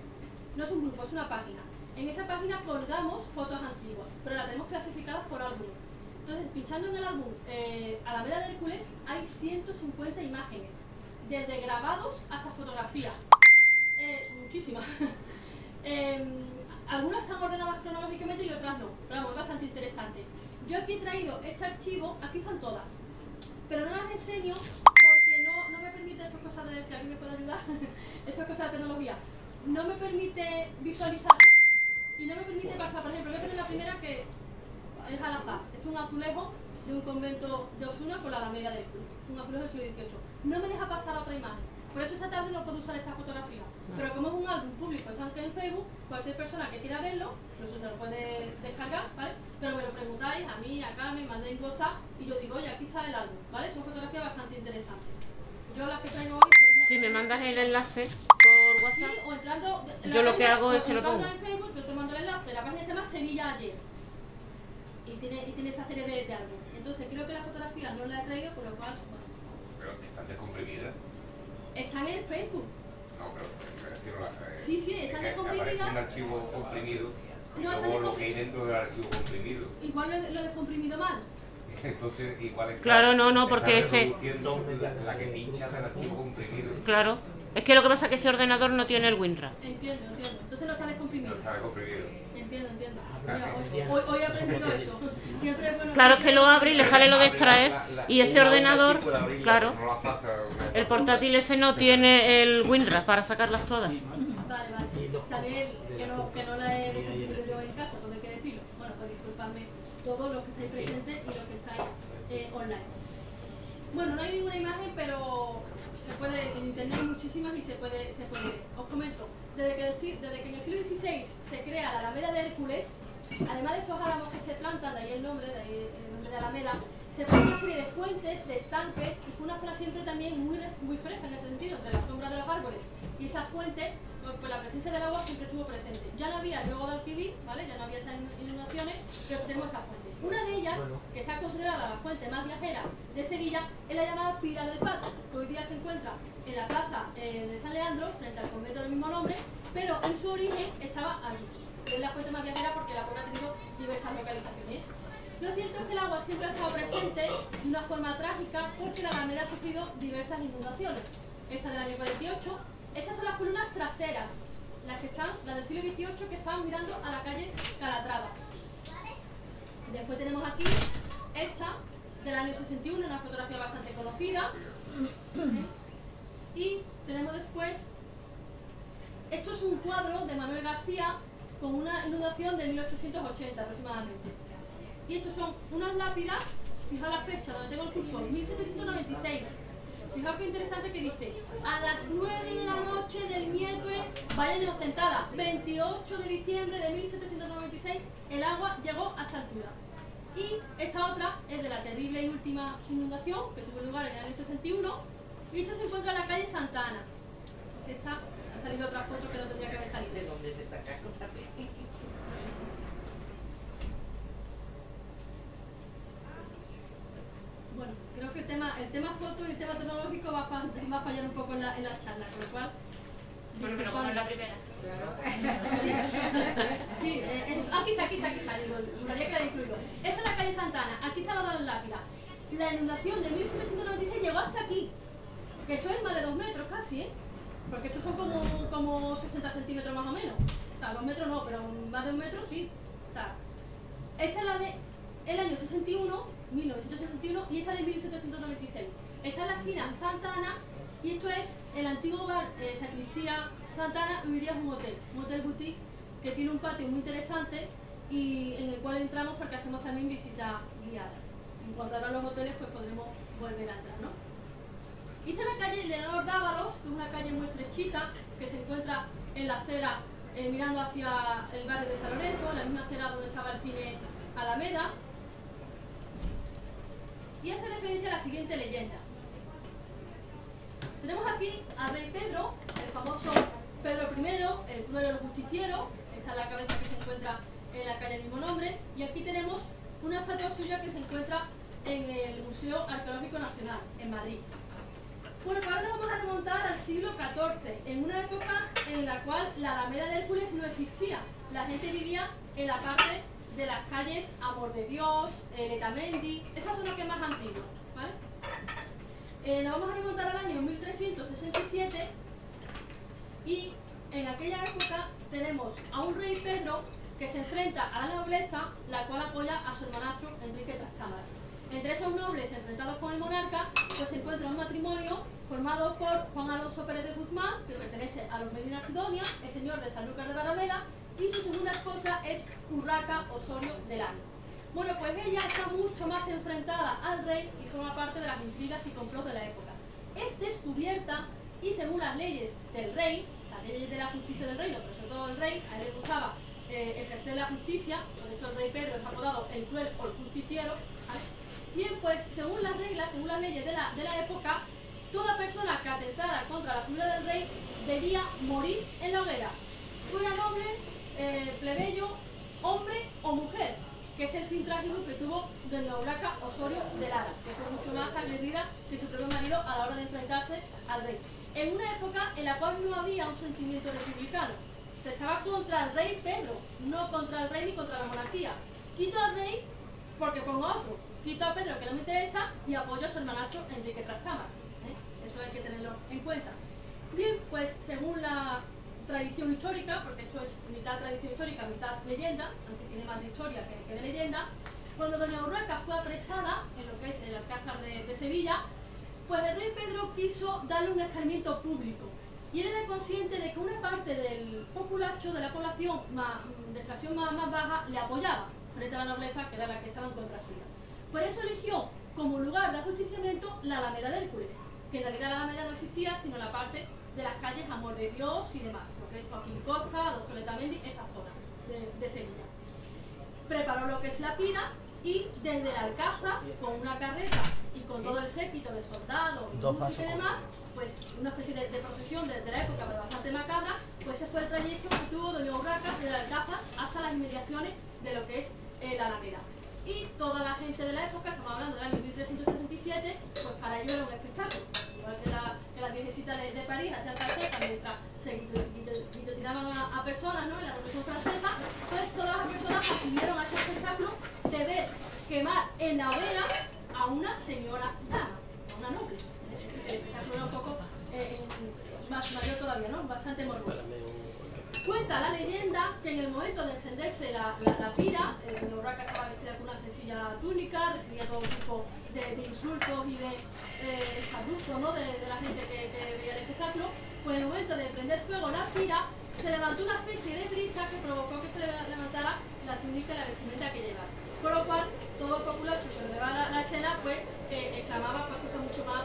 Speaker 3: No es un grupo, es una página. En esa página colgamos fotos antiguas, pero las tenemos clasificadas por álbum. Entonces, pinchando en el álbum Alameda de Hércules, hay 150 imágenes. Desde grabados hasta fotografías. Muchísimas. Algunas están ordenadas cronológicamente y otras no, pero es bastante interesante. Yo aquí he traído este archivo, aquí están todas, pero no las enseño porque no me permite, estas cosas de, si alguien me puede ayudar, estas cosas de tecnología, no me permite visualizarla y no me permite pasar, por ejemplo, voy a poner la primera que es al azar. Esto es un azulejo de un convento de Osuna con la Alameda del Cruz, un azulejo del siglo XVIII. No me deja pasar a otra imagen, por eso esta tarde no puedo usar esta fotografía. Pero como es un álbum público, está en Facebook, cualquier persona que quiera verlo, incluso se lo puede descargar, ¿vale? Pero me lo preguntáis a mí, acá, me mandéis WhatsApp y yo digo, oye, aquí está el álbum, ¿vale? Son fotografías bastante interesantes. Yo las que traigo hoy, pues...
Speaker 4: Si me mandas el enlace por
Speaker 3: Sí,
Speaker 4: WhatsApp,
Speaker 3: o entrando...
Speaker 4: yo lo que hago es que lo pongo.
Speaker 3: En Facebook, yo te mando el enlace, la página se llama Semilla Ayer. Y tiene esa serie de álbumes. Entonces, creo que la fotografía no la he traído, por lo cual... Bueno,
Speaker 6: Pero están descomprimidas.
Speaker 3: están en Facebook.
Speaker 6: No, pero me refiero a la.
Speaker 3: Sí, sí, están
Speaker 6: es que aparece
Speaker 3: descomprimidas.
Speaker 6: un archivo comprimido y
Speaker 3: No, están
Speaker 6: luego lo que hay dentro del archivo comprimido.
Speaker 3: Igual lo he descomprimido mal.
Speaker 6: Entonces, igual está.
Speaker 4: Claro, no, porque
Speaker 6: está
Speaker 4: ese-
Speaker 6: reproduciendo la que pincha del archivo comprimido.
Speaker 4: claro. Es que lo que pasa es que ese ordenador no tiene el WinRAR.
Speaker 3: Entiendo. Entonces no está
Speaker 6: No
Speaker 3: descomprimido.
Speaker 6: está comprimido.
Speaker 3: Entiendo. Mira, hoy he aprendido eso. Siempre es bueno...
Speaker 4: Claro, es que lo abre y le sale lo de extraer y ese ordenador, claro,
Speaker 6: No la pasa,
Speaker 4: el portátil ese no tiene el WinRAR para sacarlas todas.
Speaker 3: Vale. También que no la he descomprimido yo en casa, todo hay que decirlo. Bueno, pues disculpadme todos los que estáis presentes y los que estáis online. Bueno, no hay ninguna imagen, pero se puede, en internet hay muchísimas y se puede ver. Os comento, desde que en el siglo XVI se crea la Alameda de Hércules, además de esos álamos que se plantan, de ahí el nombre de Alameda, se ponen una serie de fuentes, de estanques, y fue una zona siempre también muy fresca en ese sentido, entre la sombra de los árboles y esas fuentes, pues la presencia del agua siempre estuvo presente. Ya no había riego de Alquivir, ¿vale? Ya no había esas inundaciones, pero tenemos esas fuentes. Una de ellas, que está considerada la fuente más viajera de Sevilla, es la llamada Pila del Pato, que hoy día se encuentra en la plaza de San Leandro, frente al convento del mismo nombre, pero en su origen estaba allí. Es la fuente más viajera porque la puebla ha tenido diversas localizaciones. Lo cierto es que el agua siempre ha estado presente de una forma trágica porque la Alameda ha sufrido diversas inundaciones. Esta del año 48, estas son las columnas traseras, las del siglo XVIII que estaban mirando a la calle Calatrava. Después tenemos aquí esta del año 61, una fotografía bastante conocida. Y tenemos después, esto es un cuadro de Manuel García con una inundación de 1880 aproximadamente. Y estos son unas lápidas, fijaos la fecha donde tengo el cursor, 1796. Fijaos qué interesante que dice, a las 9 de la noche del miércoles, Valle Neostentada, 28 de diciembre de 1796, el agua llegó a esta altura. Y esta otra es de la terrible y última inundación que tuvo lugar en el año 61, y esto se encuentra en la calle Santa Ana. Esta ha salido otra foto que no tendría que haber salido.
Speaker 7: ¿De dónde te sacas cosas?
Speaker 3: Bueno, creo que el tema foto y el tema tecnológico va a fallar un poco en la charla, con lo cual...
Speaker 4: Bueno, pero como es la primera.
Speaker 3: Sí, aquí está, digo, juraría que la he incluido. Esta es la calle Santana, aquí está la de las lápidas. La inundación de 1796 llegó hasta aquí, que esto es más de 2 metros casi, ¿eh? Porque estos son como 60 centímetros más o menos. O sea, 2 metros no, pero más de 1 metro sí. O sea, esta es la de el año 61, 1961, y esta de 1796. Esta es la esquina Santa Ana, y esto es el antiguo bar Sacristía Santa Ana, y hoy día es un hotel boutique, que tiene un patio muy interesante y en el cual entramos porque hacemos también visitas guiadas. En cuanto abran los hoteles, pues podremos volver a entrar, ¿no? Y esta es la calle Leonor Dávalos, que es una calle muy estrechita, que se encuentra en la acera mirando hacia el barrio de San Lorenzo, en la misma acera donde estaba el cine Alameda. Y hace referencia a la siguiente leyenda. Tenemos aquí al rey Pedro, el famoso Pedro I, el cruel del justiciero. Esta es la cabeza que se encuentra en la calle del mismo nombre. Y aquí tenemos una estatua suya que se encuentra en el Museo Arqueológico Nacional, en Madrid. Bueno, pues ahora nos vamos a remontar al siglo XIV, en una época en la cual la Alameda de Hércules no existía. La gente vivía en la parte de las calles Amor de Dios, Letamendi, esas son las que más antiguas, ¿vale? Nos vamos a remontar al año 1367 y en aquella época tenemos a un rey Pedro que se enfrenta a la nobleza, la cual apoya a su hermanastro Enrique Trastámaras. Entre esos nobles enfrentados con el monarca pues se encuentra un matrimonio formado por Juan Alonso Pérez de Guzmán, que pertenece a los Medina Sidonia, el señor de Sanlúcar de Barrameda, y su segunda esposa es Urraca Osorio de Lara. Bueno, pues ella está mucho más enfrentada al rey y forma parte de las intrigas y complots de la época. Es descubierta y según las leyes del rey, las leyes de la justicia del reino, pero sobre todo del rey, a él le gustaba ejercer la justicia, por eso el rey Pedro es apodado el cruel o el justiciero, ¿vale? Bien, pues según las reglas, según las leyes de la época, toda persona que atentara contra la figura del rey debía morir en la hoguera, fuera noble, plebeyo, hombre o mujer, que es el fin trágico que tuvo doña Urraca Osorio de Lara, que fue mucho más aguerrida que su propio marido a la hora de enfrentarse al rey. En una época en la cual no había un sentimiento republicano, se estaba contra el rey Pedro, no contra el rey ni contra la monarquía. Quito al rey porque pongo a otro, quito a Pedro que no me interesa y apoyo a su hermanacho Enrique Trastámara. Eso hay que tenerlo en cuenta. Bien, pues según la tradición histórica, porque esto es mitad tradición histórica, mitad leyenda, aunque tiene más de historia que de leyenda, cuando doña Urraca fue apresada en lo que es el Alcázar de Sevilla, pues el rey Pedro quiso darle un escarmiento público. Y él era consciente de que una parte del populacho, de la población de extracción más baja, le apoyaba frente a la nobleza, que era la que estaba en contra suya. Por eso eligió como lugar de ajusticiamiento la Alameda de Hércules, que en realidad la Alameda no existía, sino la parte de las calles Amor de Dios y demás, porque es Joaquín Costa, Doctor Letamendi, esa zona de Sevilla. Preparó lo que es la pira y desde el Alcázar, con una carreta y con todo el séquito de soldados y música y demás, pues una especie de procesión de la época, pero bastante macabra, pues ese fue el trayecto que tuvo doña Urraca desde el Alcázar hasta las inmediaciones de lo que es la Alameda. Y toda la gente de la época, estamos hablando del año 1367, pues para ello era un espectáculo. Igual que las viejecitas de París hacían calceta mientras se guillotinaban a personas, ¿no? En la Revolución Francesa, pues todas las personas acudieron a ese espectáculo de ver quemar en la hoguera a una señora dama, a una noble. Es decir, el espectáculo era un poco más mayor todavía, ¿no? Bastante morboso. Cuenta la leyenda que en el momento de encenderse la pira, doña Urraca estaba vestida con una sencilla túnica, recibía todo tipo de insultos y de exabruptos, ¿no? de la gente que veía el espectáculo. Pues en el momento de prender fuego la pira, se levantó una especie de brisa que provocó que se levantara la túnica y la vestimenta que llevaba. Con lo cual, todo el populacho que rodeaba la escena, pues exclamaba pues, cosas mucho más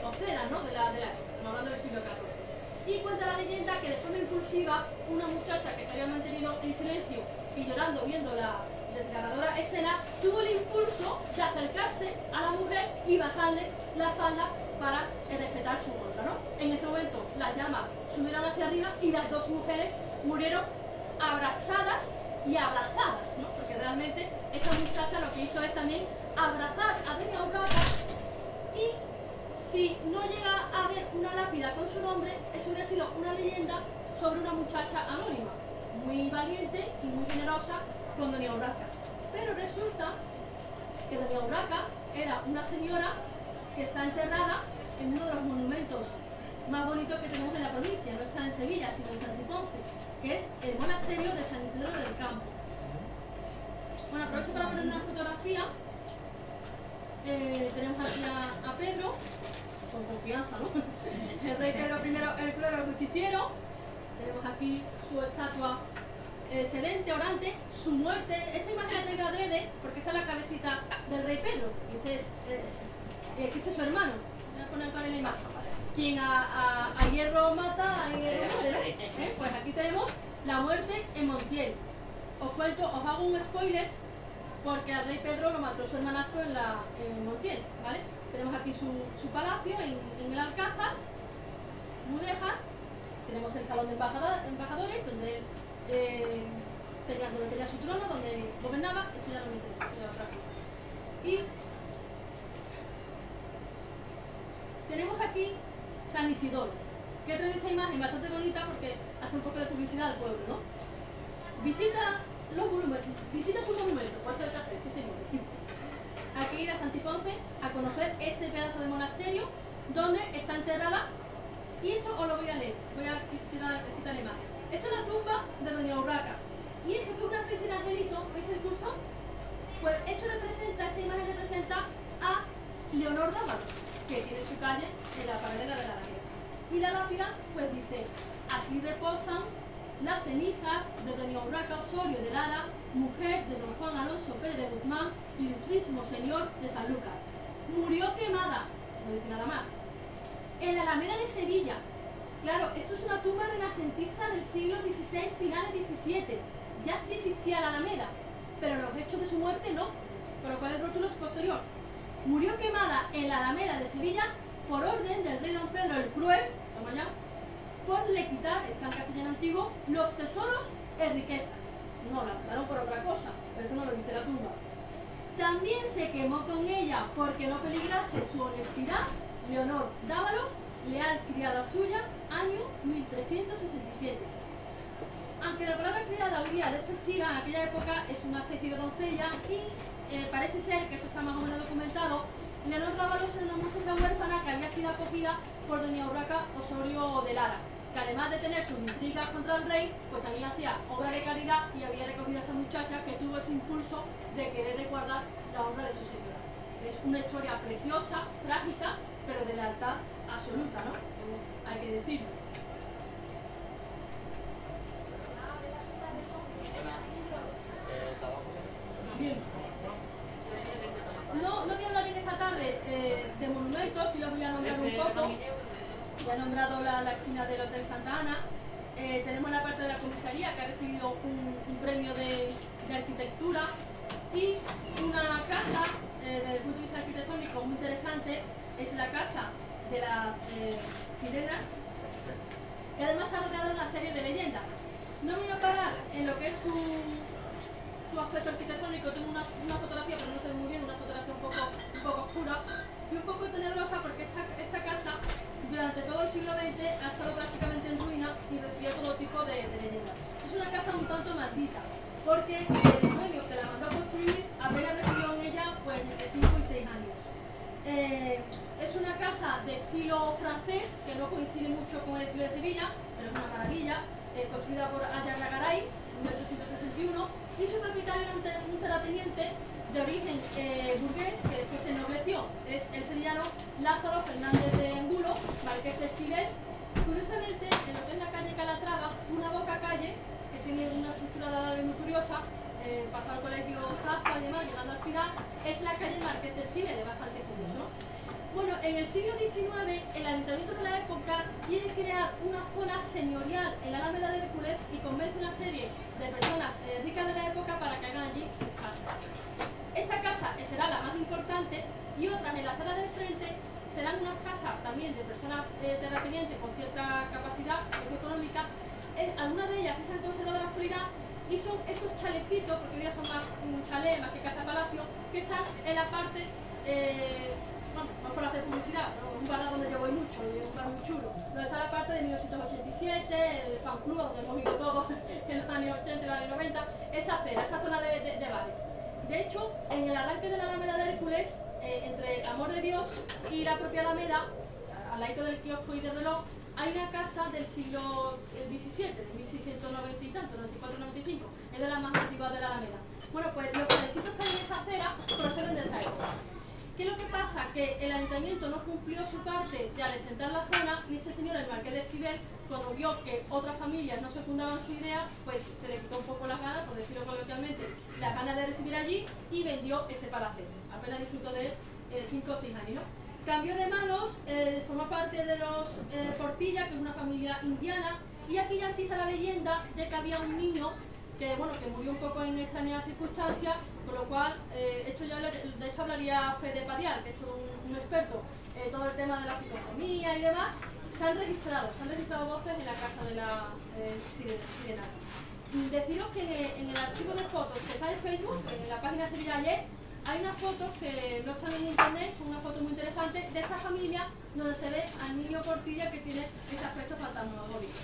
Speaker 3: obscenas, ¿no? de la época. Estamos hablando del siglo XIV. Y cuenta la leyenda que de forma impulsiva una muchacha que se había mantenido en silencio y llorando viendo la desgarradora escena tuvo el impulso de acercarse a la mujer y bajarle la falda para respetar su honra, ¿no? En ese momento las llamas subieron hacia arriba y las dos mujeres murieron abrazadas y abrazadas, ¿no? Porque realmente esa muchacha lo que hizo es también abrazar a doña Urraca y si no llega a haber una lápida con su nombre, eso hubiera sido una leyenda sobre una muchacha anónima, muy valiente y muy generosa con doña Urraca. Pero resulta que doña Urraca era una señora que está enterrada en uno de los monumentos más bonitos que tenemos en la provincia, no está en Sevilla, sino en San Ildefonso, que es el monasterio de San Isidro del Campo. Bueno, aprovecho para poner una fotografía. Tenemos aquí a Pedro, con confianza, ¿no? El rey Pedro I, el cruel, el justiciero. Tenemos aquí su estatua excelente, orante, su muerte. Esta imagen la traigo adrede porque esta es la cabecita del rey Pedro. Y este es su hermano. Voy a poner otra vez la imagen. Quien a hierro mata, a hierro muere, ¿no? Pues aquí tenemos la muerte en Montiel. Os hago un spoiler porque al rey Pedro lo mató su hermanastro en Montiel, ¿vale? Tenemos aquí su palacio en el Alcázar, Mudéjar. Tenemos el salón de embajadores, donde él tenía su trono, donde gobernaba. Esto ya no me interesa, esto ya otra cosa. Y tenemos aquí San Isidoro, que trae esta imagen bastante bonita porque hace un poco de publicidad al pueblo, ¿no? Visita los monumentos, visita su monumento, puesto de café, sí señor. Hay que ir a Santiponce a conocer este pedazo de monasterio donde está enterrada, y esto os lo voy a leer, voy a quitar la imagen. Esta es la tumba de doña Urraca, y eso que es una especie de angelito, ¿veis el curso? Pues esta imagen representa a Leonor Dávalos, que tiene su calle en la paralela de la Alameda. Y la lápida, pues dice, aquí reposan las cenizas de doña Urraca Osorio de Lara, mujer de don Juan Alonso Pérez de Guzmán, ilustrísimo señor de Sanlúcar. Murió quemada, no dice nada más, en la Alameda de Sevilla. Claro, esto es una tumba renacentista del siglo XVI, finales XVII. Ya sí existía la Alameda, pero los hechos de su muerte no, por lo cual el rótulo es posterior. Murió quemada en la Alameda de Sevilla por orden del rey don Pedro el Cruel, toma ya, por le quitar, está en castellano antiguo, los tesoros y riquezas. No, la mataron por otra cosa, pero eso no lo dice la tumba. También se quemó con ella porque no peligrase su honestidad Leonor Dávalos, leal criada suya, año 1367. Aunque la palabra criada hoy día despectiva, en aquella época es una especie de doncella y parece ser, que eso está más o menos documentado, Leonor Dávalos era una muchacha huérfana que había sido acogida por doña Urraca Osorio de Lara, que además de tener sus intrigas contra el rey, pues también hacía obra de caridad y había recogido a esta muchacha que tuvo ese impulso de querer resguardar la honra de su señora. Es una historia preciosa, trágica, pero de lealtad absoluta, ¿no? Hay que decirlo. Bien. No quiero hablar bien esta tarde de monumentos, sí los voy a nombrar un poco. Ya he nombrado la esquina del Hotel Santa Ana. Tenemos la parte de la comisaría que ha recibido un premio de arquitectura y una casa desde el punto de vista arquitectónico muy interesante es la casa de las sirenas, que además está rodeada de una serie de leyendas. No me voy a parar en lo que es su aspecto arquitectónico. Tengo una fotografía, pero no se ve muy bien, una fotografía un poco oscura y un poco tenebrosa, porque esta casa durante todo el siglo XX ha estado prácticamente en ruina y recibía todo tipo de leyendas. Es una casa un tanto maldita, porque el dueño que la mandó a construir apenas recibió en ella pues entre 5 y 6 años. Es una casa de estilo francés, que no coincide mucho con el estilo de Sevilla, pero es una maravilla, construida por Ayala Garay en 1861, y su propietario era un terrateniente de origen burgués que después se ennobleció. Es el sevillano Lázaro Fernández de Angulo, marqués de Esquivel. Curiosamente, en lo que es la calle Calatrava, una boca calle que tiene una estructura de adarve muy curiosa, pasado al colegio Zafra y demás, llegando al final, es la calle Marqués de Esquivel, es bastante curioso, ¿no? Bueno, en el siglo XIX, el ayuntamiento de la época quiere crear una zona señorial en la Alameda de Hércules y convence una serie de personas ricas de la época para que hagan allí sus casas. Esta casa será la más importante y otras en la sala del frente serán unas casas también de personas terratenientes con cierta capacidad económica. Algunas de ellas se han conservado en la actualidad y son esos chalecitos, porque hoy día son más chalés más que casa palacio, que están en la parte, no por hacer publicidad, pero un bar donde yo voy mucho, y un bar muy chulo, donde está la parte de 1987, el fan club donde hemos ido todos en los años 80 y los años 90, esa zona de bares. De hecho, en el arranque de la Alameda de Hércules, entre Amor de Dios y la propia Alameda, al lado del kiosco y del reloj, hay una casa del siglo XVII, de 1690 y tanto, 94-95, es de las más antiguas de la Alameda. Bueno, pues los calecitos que hay en esa acera proceden de esa época. ¿Qué es lo que pasa? Que el ayuntamiento no cumplió su parte de adecentar la zona y este señor, el marqués de Esquivel, cuando vio que otras familias no secundaban su idea, pues se le quitó un poco las ganas, por decirlo coloquialmente, las ganas de recibir allí y vendió ese palacete. Apenas disfrutó de él 5 o 6 años, ¿no? Cambió de manos, formó parte de los Portilla, que es una familia indiana, y aquí ya empieza la leyenda de que había un niño que, bueno, que murió un poco en extrañas circunstancias, con lo cual, de esto hablaría Fede Padial, que es todo un experto, todo el tema de la psicofonía y demás. Se han registrado voces en la casa de las sirenas. Deciros que en el archivo de fotos que está en Facebook, en la página Sevilla Ayer, hay unas fotos que no están en internet, son unas fotos muy interesantes de esta familia donde se ve al niño Portilla que tiene este aspecto fantasmagórico.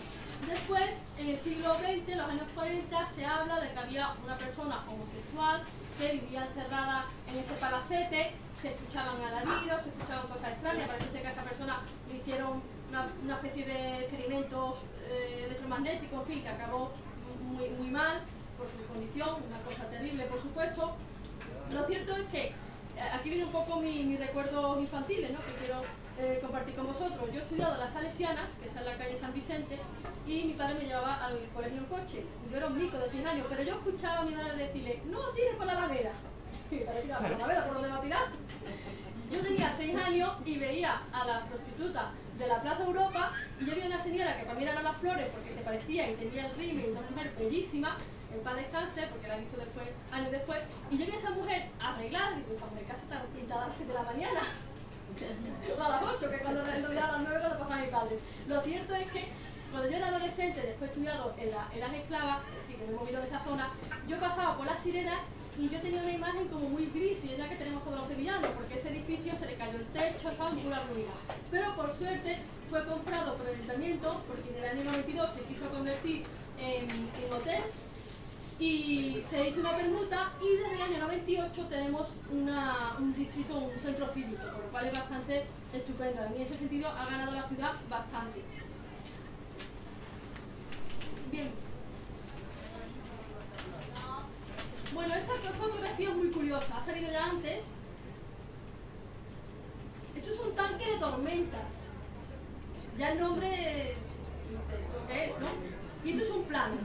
Speaker 3: Después, en el siglo XX, los años 40, se habla de que había una persona homosexual que vivía encerrada en ese palacete, se escuchaban alaridos, se escuchaban cosas extrañas, parece ser que a esta persona le hicieron una especie de experimentos electromagnéticos, en fin, que acabó muy mal por su condición, una cosa terrible por supuesto. Lo cierto es que aquí viene un poco mis recuerdos infantiles, ¿no? Que quiero compartir con vosotros. Yo he estudiado en las Salesianas, que está en la calle San Vicente, y mi padre me llevaba al colegio en coche. Yo era un mico de 6 años, pero yo escuchaba a mi madre decirle, no tires por la alameda. Y mi padre tiraba por la alameda, ¿por dónde va a tirar? Yo tenía 6 años y veía a las prostitutas de la Plaza Europa, y yo vi una señora que para mí era las flores porque se parecía y tenía el rímel, una mujer bellísima, en paz descanse, porque la he visto después, años después, y yo vi a esa mujer arreglada, y digo, esta mujer casi está pintada a las 7 de la mañana, o a las 8, que es cuando en realidad a las 9 cuando pasaba mi padre. Lo cierto es que cuando yo era adolescente, después he estudiado en las esclavas, es decir, que me he movido en esa zona, yo pasaba por las Sirenas y yo tenía una imagen como muy gris, y es la que tenemos todos los sevillanos, porque ese edificio se le cayó el techo, estaba en pura ruina. Pero por suerte fue comprado por el ayuntamiento, porque en el año 92 se quiso convertir en hotel, y se hizo una permuta, y desde el año 98 tenemos un distrito, un centro cívico, por lo cual es bastante estupendo. En ese sentido ha ganado la ciudad bastante. Bien. Bueno, esta fotografía es muy curiosa, ha salido ya antes. Esto es un tanque de tormentas. Ya el nombre dice lo que es, ¿no? Y esto es un plano.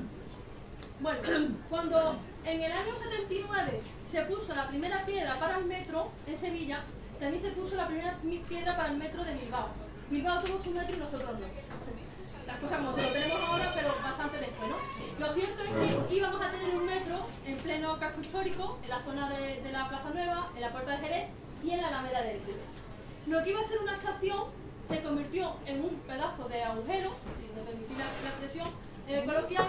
Speaker 3: Bueno, cuando en el año 79 se puso la primera piedra para el metro en Sevilla, también se puso la primera piedra para el metro de Bilbao. Bilbao tuvo su metro y nosotros no. Las cosas como se lo tenemos ahora, pero bastante después, ¿no? Lo cierto es que íbamos a tener un metro en pleno casco histórico, en la zona de la Plaza Nueva, en la Puerta de Jerez y en la Alameda de Hércules. Lo que iba a ser una estación se convirtió en un pedazo de agujero, si me permitís la expresión coloquial,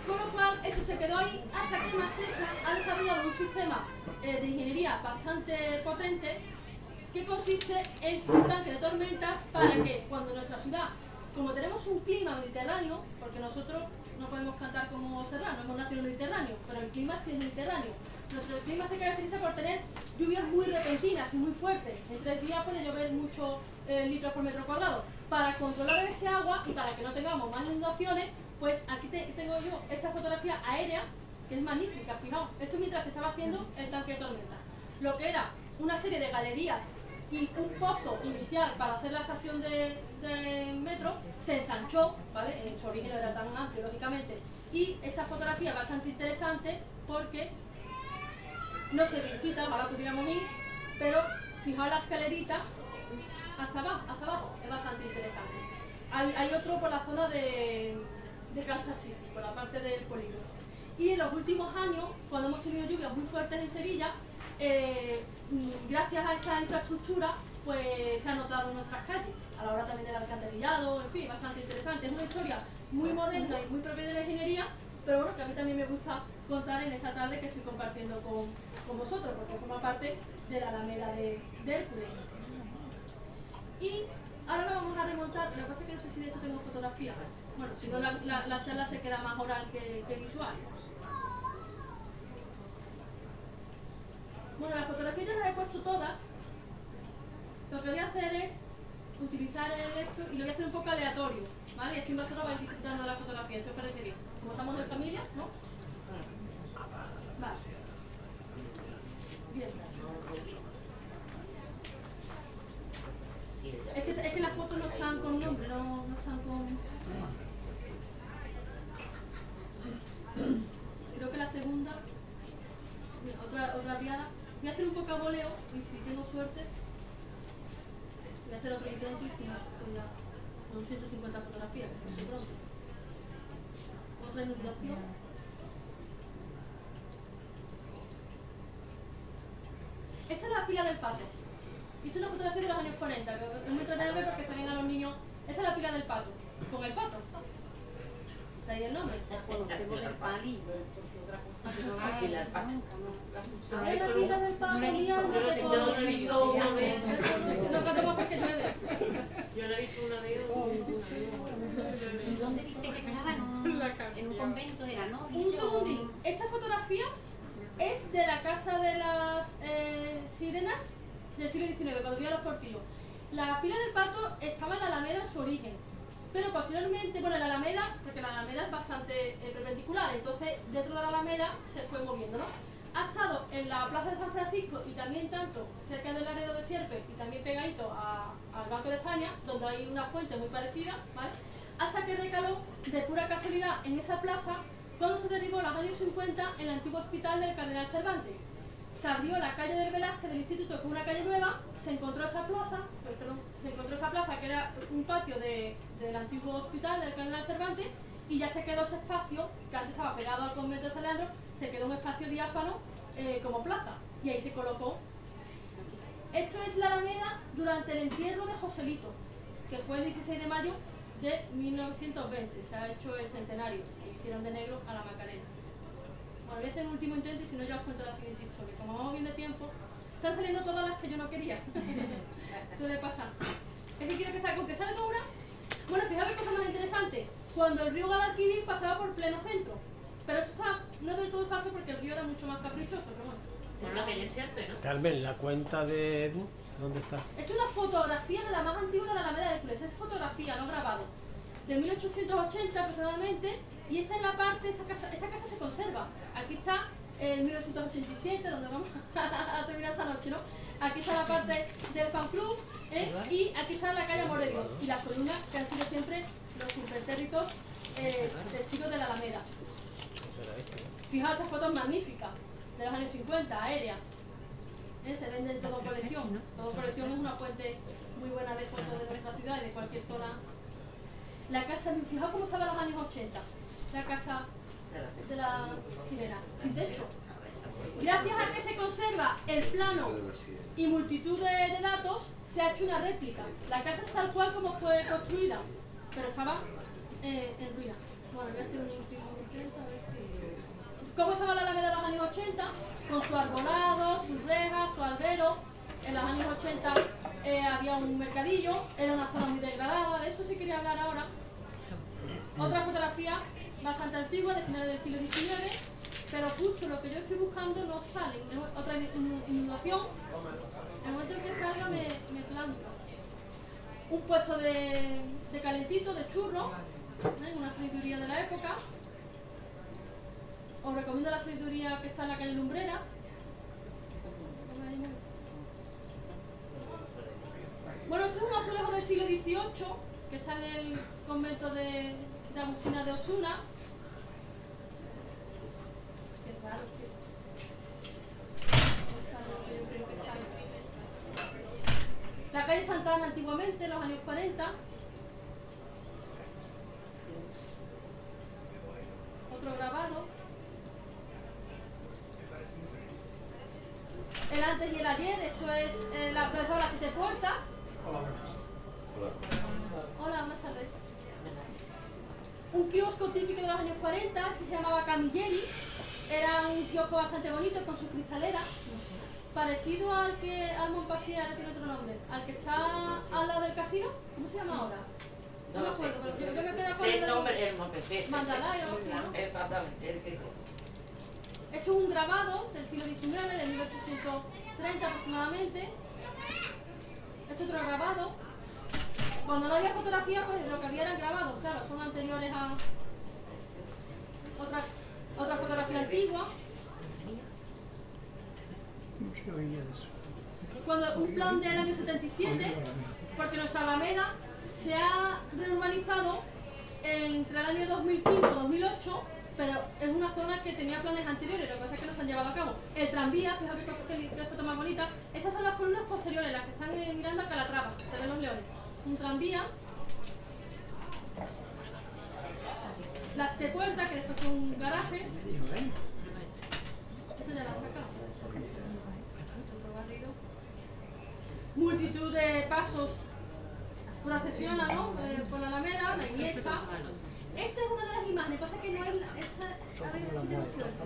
Speaker 3: con lo cual eso se quedó ahí hasta que Masesa ha desarrollado un sistema de ingeniería bastante potente que consiste en un tanque de tormentas para que cuando nuestra ciudad, como tenemos un clima mediterráneo, porque nosotros no podemos cantar como serranos, hemos nacido en el Mediterráneo, pero el clima sí es mediterráneo. Nuestro clima se caracteriza por tener lluvias muy repentinas y muy fuertes. En 3 días puede llover muchos litros por metro cuadrado. Para controlar ese agua y para que no tengamos más inundaciones, pues aquí tengo yo esta fotografía aérea, que es magnífica, fijaos. Esto mientras se estaba haciendo el tanque de tormenta. Lo que era una serie de galerías y un pozo inicial para hacer la estación de metro se ensanchó, ¿vale? En su origen no era tan amplio, lógicamente. Y esta fotografía es bastante interesante porque no se visita, ojalá pudiéramos ir, pero fijaos la escalerita hasta abajo, es bastante interesante. Hay otro por la zona de Kansas City, por la parte del polígono. Y en los últimos años, cuando hemos tenido lluvias muy fuertes en Sevilla, gracias a esta infraestructura, pues se ha notado en nuestras calles, a la hora también del alcantarillado, en fin, bastante interesante. Es una historia muy moderna y muy propia de la ingeniería, pero bueno, que a mí también me gusta contar en esta tarde que estoy compartiendo con vosotros, porque forma parte de la Alameda de Hércules. Y ahora nos vamos a remontar, lo que pasa es que no sé si de esto tengo fotografía. Bueno, si no la charla se queda más oral que visual. Bueno, las fotografías ya las he puesto todas. Lo que voy a hacer es utilizar esto y lo voy a hacer un poco aleatorio, ¿vale? Y así vosotros vais disfrutando de la fotografía, ¿eso os parece bien? Como estamos en familia, ¿no? Vale. Bien. Es que las fotos no están con nombre, no están con... Creo que la segunda... Mira, otra riada. Voy a hacer un poco a voleo y si tengo suerte voy a hacer otro intento y con 150 fotografías, que es pronto. Otra inundación. Esta es la pila del Pato. Y esta es una fotografía de los años 40, que es muy entretenible porque salen a los niños. Esta es la pila del Pato, con el pato. De ahí el nombre.
Speaker 7: Conocemos el palillo, porque otra cosa que no la pila del pato.
Speaker 3: Es la pila del Pato, mi alma
Speaker 4: Yo
Speaker 3: de
Speaker 4: lo he visto una vez.
Speaker 3: No cantamos porque llueve.
Speaker 4: Yo la he visto una vez.
Speaker 7: ¿Y dónde dice que estaban? En un convento era, ¿no?
Speaker 3: Un segundín. Esta fotografía es de la casa de las sirenas del siglo XIX, cuando había los portillos. La pila del Pato estaba en la Alameda en su origen, pero posteriormente, bueno, en la Alameda, porque la Alameda es bastante perpendicular, entonces dentro de la Alameda se fue moviendo, ¿no? ha estado en la plaza de San Francisco y también tanto cerca del Laredo de Sierpe y también pegadito al Banco de España, donde hay una fuente muy parecida, ¿vale? Hasta que recaló de pura casualidad en esa plaza cuando se derribó en los años 50 el antiguo hospital del Cardenal Cervantes. Se abrió la calle del Velázquez del Instituto con una calle nueva, se encontró esa plaza que era un patio del antiguo hospital del Cardenal Cervantes, y ya se quedó ese espacio que antes estaba pegado al convento de San Leandro, se quedó un espacio diáfano como plaza, y ahí se colocó. Esto es la Alameda durante el entierro de Joselito, que fue el 16 de mayo de 1920, se ha hecho el centenario, y hicieron de negro a la Macarena. Bueno, voy a hacer un último intento y si no ya os cuento la siguiente historia. Como vamos bien de tiempo, están saliendo todas las que yo no quería. Suele pasar. Es que quiero que salga, aunque salga una. Bueno, fijaos qué cosa más interesante. Cuando el río Guadalquivir pasaba por pleno centro. Pero esto está no del todo exacto porque el río era mucho más caprichoso, pero bueno.
Speaker 4: Por la calle Sierpe, ¿no?
Speaker 2: Carmen, la cuenta de Edu, ¿dónde está?
Speaker 3: Esto es una fotografía de la más antigua de la Alameda de Hércules. Es fotografía, no grabado. De 1880 aproximadamente. Y esta es la parte, esta casa se conserva. Aquí está el 1987, donde vamos a terminar esta noche, ¿no? Aquí está la parte del fan club, y aquí está la calle Amor de Dios. Y las columnas que han sido siempre los impertérritos testigos de la Alameda. Fijaos estas fotos magníficas de los años 50, aéreas. Se vende en Todo Colección. Todo Colección es una fuente muy buena de fotos de nuestra ciudad y de cualquier zona. La casa, fijaos cómo estaba en los años 80. La casa de la sirena, sin techo. Gracias a que se conserva el plano y multitud de datos, se ha hecho una réplica. La casa es tal cual como fue construida, pero estaba en ruina. Bueno, voy a hacer un último intento a ver si... ¿Cómo estaba la Alameda de los años 80? Con su arbolado, sus rejas, su albero. En los años 80 había un mercadillo, era una zona muy degradada, de eso sí quería hablar ahora. Otra fotografía bastante antigua, de finales del siglo XIX, pero justo lo que yo estoy buscando no sale. Otra inundación. En el momento en que salga me planta. Un puesto de calentito, de churro, una friduría de la época. Os recomiendo la friduría que está en la calle Lumbreras. Bueno, esto es un azulejo del siglo XVIII, que está en el convento de Agustina de Osuna. Qué raro que... La calle Santana antiguamente, en los años 40. Otro grabado. El antes y el ayer, esto es donde estaban las 7 puertas. Hola, buenas tardes. Un kiosco típico de los años 40, este se llamaba Camilleri. Era un kiosco bastante bonito con su cristalera. Parecido al Montpensier, ahora tiene otro nombre. Al que está al lado del casino. ¿Cómo se llama ahora? No me acuerdo, pero yo me quedé con
Speaker 4: el nombre, el Montpensier.
Speaker 3: Mandalay o algo así, ¿no?
Speaker 4: Exactamente, el que es.
Speaker 3: Esto es un grabado del siglo XIX, de 1830 aproximadamente. Este otro grabado. Cuando no había fotografía, pues lo que había eran grabados, claro, son anteriores a otra fotografía antigua. Cuando un plan del año 77, porque nuestra Alameda se ha reurbanizado entre el año 2005 y 2008, pero es una zona que tenía planes anteriores, lo que pasa es que no se han llevado a cabo. El tranvía, fíjate qué foto más bonita. Estas son las columnas posteriores, las que están mirando a Calatrava, se ven los leones. Un tranvía. Las 7 puertas, que después fue un garaje. Esta ya la han sacado. Multitud de pasos procesionan, ¿no? Por la Alameda, la Iniesta. Esta es una de las imágenes, pasa que no es esta. A ver si tengo suerte.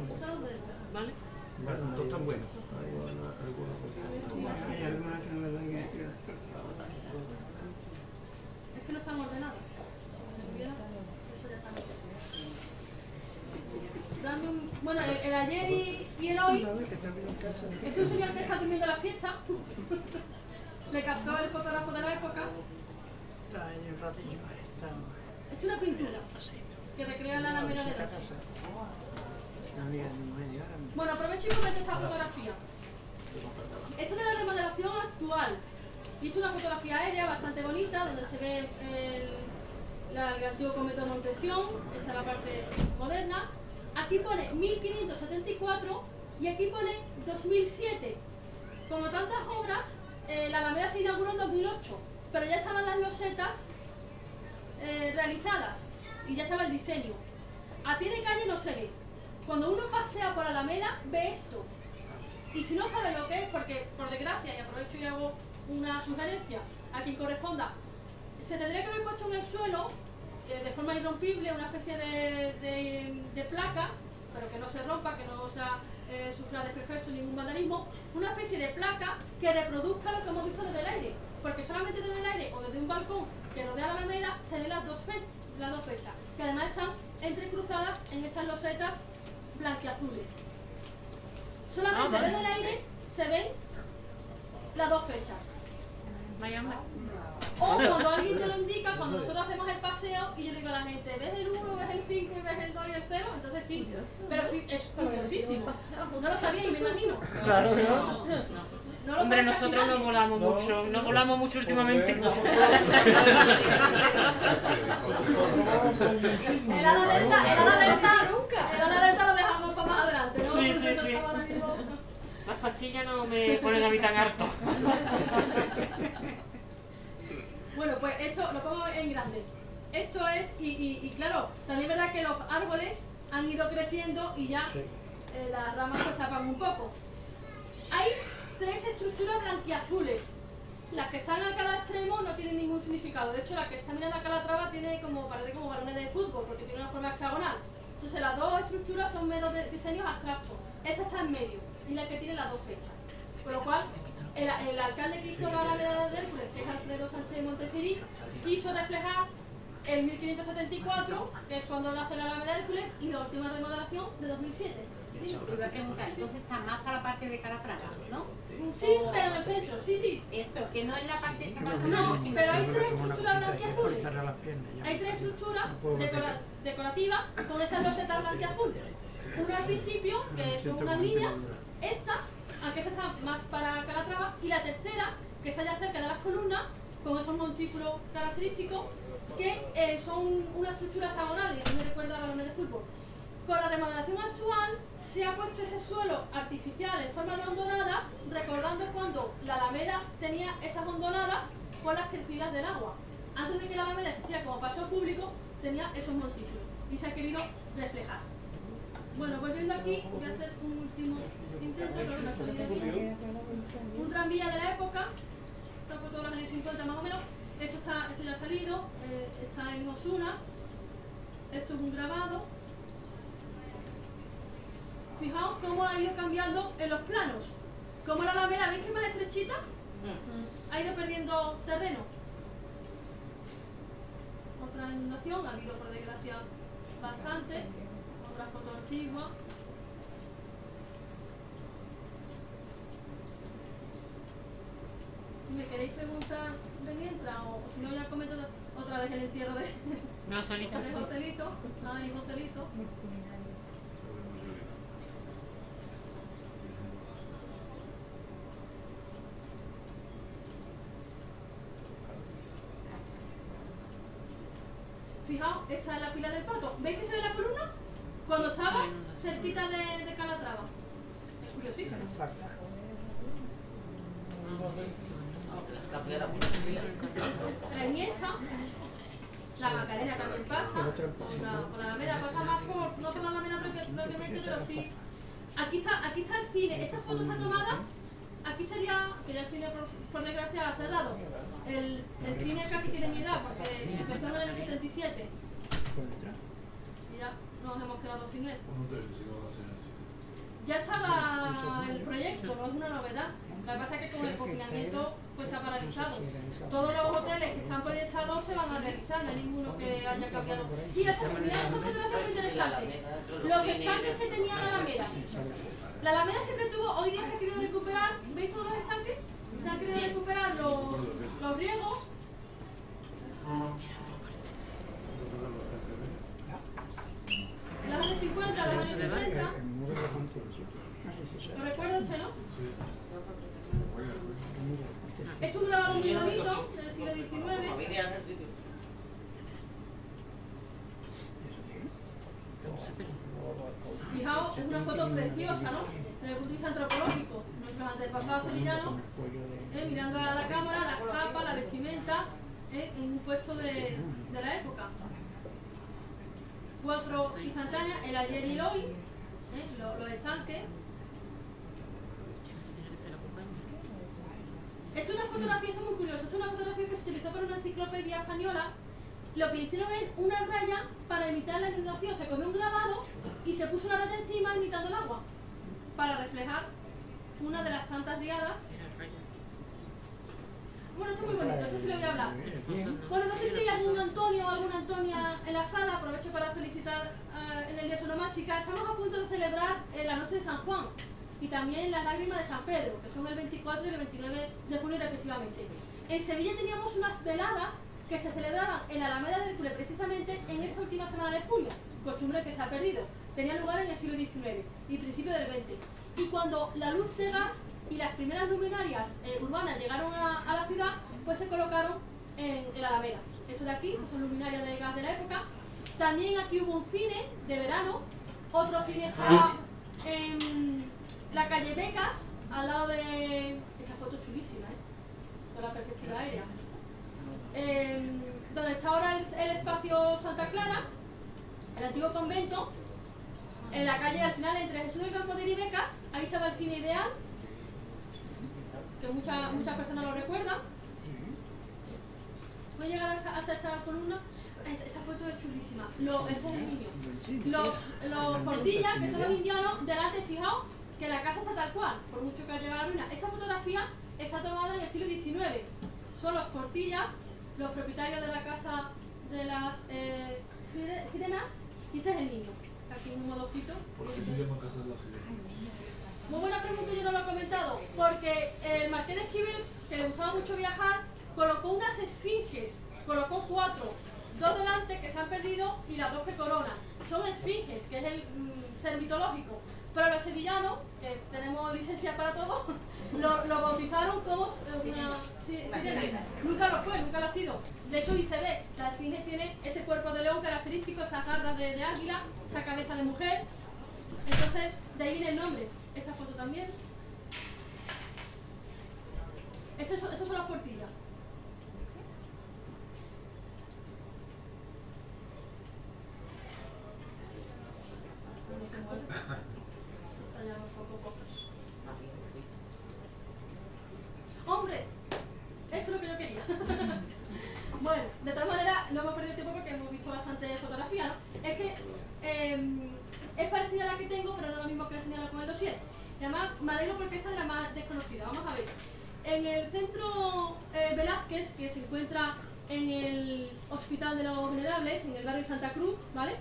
Speaker 3: ¿Vale?
Speaker 8: Todos están buenos. Hay algunas que de verdad que...
Speaker 3: Es que no están ordenadas. Bueno, el ayer y el hoy. Este es un señor que está durmiendo la siesta. Le captó el fotógrafo de la época. Esto es una pintura que recrea la Alameda de noche. Bueno, aprovecho y comento esta fotografía. Esto es de la remodelación actual. Y esto es una fotografía aérea bastante bonita, donde se ve el antiguo convento de Montesión. Esta es la parte moderna. Aquí pone 1574 y aquí pone 2007. Como tantas obras, la Alameda se inauguró en 2008, pero ya estaban las losetas realizadas y ya estaba el diseño. A pie de calle no se ve. Cuando uno pasea por Alameda ve esto. Y si no sabe lo que es, porque por desgracia, y aprovecho y hago una sugerencia a quien corresponda, se tendría que haber puesto en el suelo, de forma irrompible, una especie de placa, pero que no se rompa, que no sea sufra desperfecto, ningún vandalismo, una especie de placa que reproduzca lo que hemos visto desde el aire, porque solamente desde el aire o desde un balcón que rodea la Alameda se ven las dos fechas, que además están entrecruzadas en estas losetas blanquiazules. Solamente desde el aire se ven las dos fechas. O cuando alguien te lo indica, cuando nosotros hacemos el paseo y yo digo a la gente, ¿ves el 1, ves el 5 y ves el 2 y el 0? Entonces sí, pero sí, es curiosísimo. No lo sabíais, me imagino.
Speaker 9: Claro,
Speaker 3: No lo
Speaker 9: hombre,
Speaker 3: sabe casi
Speaker 9: nosotros no
Speaker 3: nadie.
Speaker 9: volamos mucho últimamente.
Speaker 3: El ala delta lo dejamos para más adelante, ¿no?
Speaker 9: Sí,
Speaker 3: Porque
Speaker 9: sí,
Speaker 3: no
Speaker 9: sí.
Speaker 3: estaba ahora mismo.
Speaker 9: Las pastillas no me ponen a mí tan harto.
Speaker 3: Bueno, pues esto lo pongo en grande. Esto es, y claro, también es verdad que los árboles han ido creciendo y ya las ramas pues tapan un poco. Hay 3 estructuras blanquiazules. Las que están a cada extremo no tienen ningún significado. De hecho, la que está mirando a Calatrava parece como balones de fútbol, porque tiene una forma hexagonal. Entonces las dos estructuras son meros diseños abstractos. Esta está en medio y la que tiene las dos fechas. Con lo cual, el alcalde que hizo la Alameda de Hércules, que es Alfredo Sánchez Montesirí, quiso reflejar el 1574, que es cuando nace la Alameda de Hércules, y la última remodelación de 2007.
Speaker 7: Sí, te iba a preguntar, entonces está más para la parte de Calatrava, ¿no?
Speaker 3: Sí, pero en el centro, sí.
Speaker 7: Eso, que no es la parte de
Speaker 3: No,
Speaker 7: Calatrava, sino
Speaker 3: pero hay
Speaker 7: que-
Speaker 3: 3 estructuras blanquiazules. Hay 3 estructuras decorativas con esas losetas blanquiazules. Una al principio, que son unas líneas, esta, aunque esta está más para Calatrava, y la tercera, que está ya cerca de las columnas, con esos montículos característicos, que son una estructura hexagonal, y me recuerda a balones de fútbol. Con la remodelación actual se ha puesto ese suelo artificial en forma de hondonadas, recordando cuando la Alameda tenía esas hondonadas con las crecidas del agua. Antes de que la Alameda existiera como paseo público, tenía esos montículos y se ha querido reflejar. Bueno, volviendo aquí, voy a hacer un último intento sobre una actualización. Un tranvía de la época, está por todos los años 50 más o menos. Esto ya ha salido, está en Osuna. Esto es un grabado. Fijaos cómo ha ido cambiando en los planos. Como la Alameda, ¿veis que es más estrechita? Ha ido perdiendo terreno. Otra inundación, ha habido por desgracia bastante. Otra foto antigua. ¿Me queréis preguntar de mientras? O si no, ya comento otra vez el entierro de
Speaker 9: Joselito.
Speaker 3: Joselito. Ay, Joselito. Fijaos, esta es la pila del Pato. ¿Veis que se ve la columna? Cuando estaba cerquita de Calatrava. Es curiosísimo. La Iniesta, la Macarena también pasa, por la Alameda pasa más no por la Alameda propiamente, pero sí. Aquí está el cine, esta foto está tomada, aquí estaría, que ya el cine por desgracia ha cerrado. El cine casi tiene mi edad, porque empezó en el año 77. Y ya nos hemos quedado sin él. Ya estaba el proyecto, no es una novedad. Lo que pasa es que con el confinamiento pues se ha paralizado. Todos los hoteles que están proyectados se van a realizar, no hay ninguno que haya cambiado. Y la accesibilidad de esta fotografía es muy interesante. Los estanques que tenía la Alameda. La Alameda siempre tuvo, hoy día se ha querido recuperar, ¿veis todos los estanques? Se han querido recuperar los griegos. Los años 50, los años 60. Esto es un grabado muy bonito del siglo XIX. Fijaos, es una foto preciosa, ¿no? Desde el punto de vista antropológico. Nuestros antepasados sevillanos, mirando a la cámara, las capas, la vestimenta, en un puesto de la época. 4 instantáneas, el ayer y el hoy, los estanques. Esto es una fotografía, esto es muy curioso, esto es una fotografía que se utilizó para una enciclopedia española. Lo que hicieron es una raya para imitar la inundación. Se cogió un grabado y se puso una raya encima imitando el agua, para reflejar una de las tantas diadas. Bueno, esto es muy bonito, esto sí lo voy a hablar. Bueno, no sé si hay algún Antonio o alguna Antonia en la sala, aprovecho para felicitar en el Día de su Onomástica. Estamos a punto de celebrar la noche de San Juan y también las lágrimas de San Pedro, que son el 24 y el 29 de junio respectivamente. En Sevilla teníamos unas veladas que se celebraban en la Alameda del Hércules precisamente en esta última semana de julio, costumbre que se ha perdido. Tenía lugar en el siglo XIX y principio del XX. Y cuando la luz de gas y las primeras luminarias urbanas llegaron a la ciudad, pues se colocaron en la Alameda. Esto de aquí, que son luminarias de gas de la época. También aquí hubo un cine de verano, otro cine estaba en la calle Becas, al lado de... Esta foto es chulísima, con la perspectiva aérea. Donde está ahora el espacio Santa Clara, el antiguo convento, en la calle al final entre Jesús del Campo de y Becas, ahí estaba el cine ideal, que muchas personas lo recuerdan. Voy a llegar hasta esta columna. Esta foto es chulísima. Este es el niño. Los portillas, que son los indianos, delante, fijaos que la casa está tal cual, por mucho que haya llegado a la ruina. Esta fotografía está tomada en el siglo XIX. Son los portillas, los propietarios de la casa de las sirenas, y este es el niño. Aquí en un modosito.
Speaker 1: ¿Por qué se llama Casa de las Sirenas?
Speaker 3: Muy buena pregunta, yo no lo he comentado. Porque el Marqués de Esquivel, que le gustaba mucho viajar, colocó unas esfinges. Colocó 4. 2 delante que se han perdido y las 2 que coronan. Son esfinges, que es el ser mitológico. Pero los sevillanos, que tenemos licencia para todo, lo bautizaron como una sirena. Nunca lo fue, nunca lo ha sido. De hecho, y se ve, la esfinge tiene ese cuerpo de león característico, esas garras de águila, esa cabeza de mujer. Entonces, de ahí viene el nombre. Esta foto también. Estos son las portillas. Hombre, esto es lo que yo quería. Bueno, de todas maneras, no hemos perdido tiempo porque hemos visto bastante fotografía, ¿no? Es que es parecida a la que tengo, pero no lo mismo que he señalado con el dossier. Y además, me alegro porque esta es la más desconocida. Vamos a ver. En el centro Velázquez, que se encuentra en el Hospital de los Venerables, en el barrio Santa Cruz, ¿vale?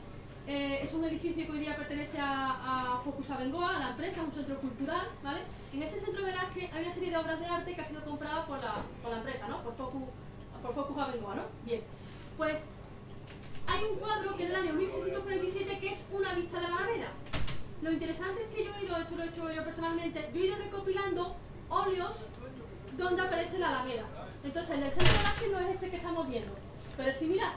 Speaker 3: Es un edificio que hoy día pertenece a Focus Abengoa, a la empresa, un centro cultural, ¿vale? En ese centro Velázquez hay una serie de obras de arte que ha sido comprada por la empresa, ¿no? Por Focus Abengoa, ¿no? Bien. Pues hay un cuadro que es del año 1647 que es una vista de la Alameda. Lo interesante es que yo he ido, esto lo he hecho yo personalmente, yo he ido recopilando óleos donde aparece la Alameda. Entonces el del centro Velázquez no es este que estamos viendo, pero es similar.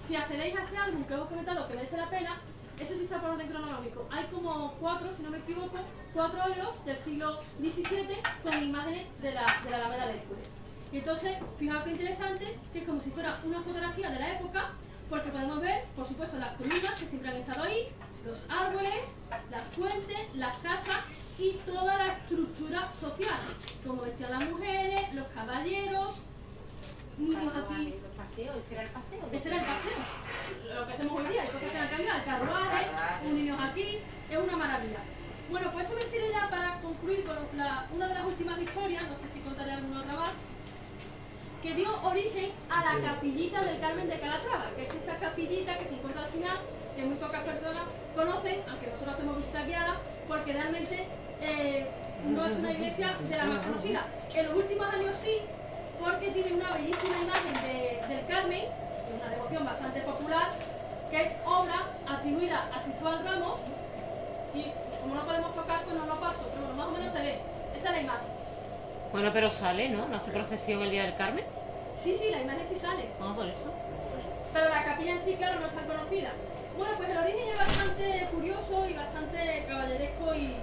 Speaker 3: Si accedéis a ese álbum que hemos comentado que merece la pena, eso sí está por orden cronológico. Hay como 4, si no me equivoco, 4 óleos del siglo XVII con imágenes de la Alameda de Hércules. Y entonces, fijaos qué interesante, que es como si fuera una fotografía de la época, porque podemos ver, por supuesto, las columnas que siempre han estado ahí, los árboles, las fuentes, las casas y toda la estructura social, como vestían las mujeres, los caballeros, niños aquí.
Speaker 7: Los paseos, ese era el paseo.
Speaker 3: Ese era el paseo, lo que hacemos hoy día, hay cosas que han cambiado, el carruaje, un niño aquí, es una maravilla. Bueno, pues esto me sirve ya para concluir con una de las últimas historias, no sé si contaré alguna otra más, que dio origen a la capillita del Carmen de Calatrava, que es esa capillita que se encuentra al final, que muy pocas personas conocen, aunque nosotros hacemos visita guiada, porque realmente no es una iglesia de la más conocida. En los últimos años sí, porque tiene una bellísima imagen del Carmen, que es una devoción bastante popular, que es obra atribuida a Cristóbal Ramos, y como no podemos tocar, pues no lo paso, pero bueno, más o menos se ve. Esta es la imagen.
Speaker 9: Bueno, pero sale, ¿no? ¿No hace procesión el día del Carmen?
Speaker 3: Sí, la imagen sí sale.
Speaker 9: Ah, por eso.
Speaker 3: Pero la capilla en sí, claro, no es tan conocida. Bueno, pues el origen es bastante curioso y bastante caballeresco y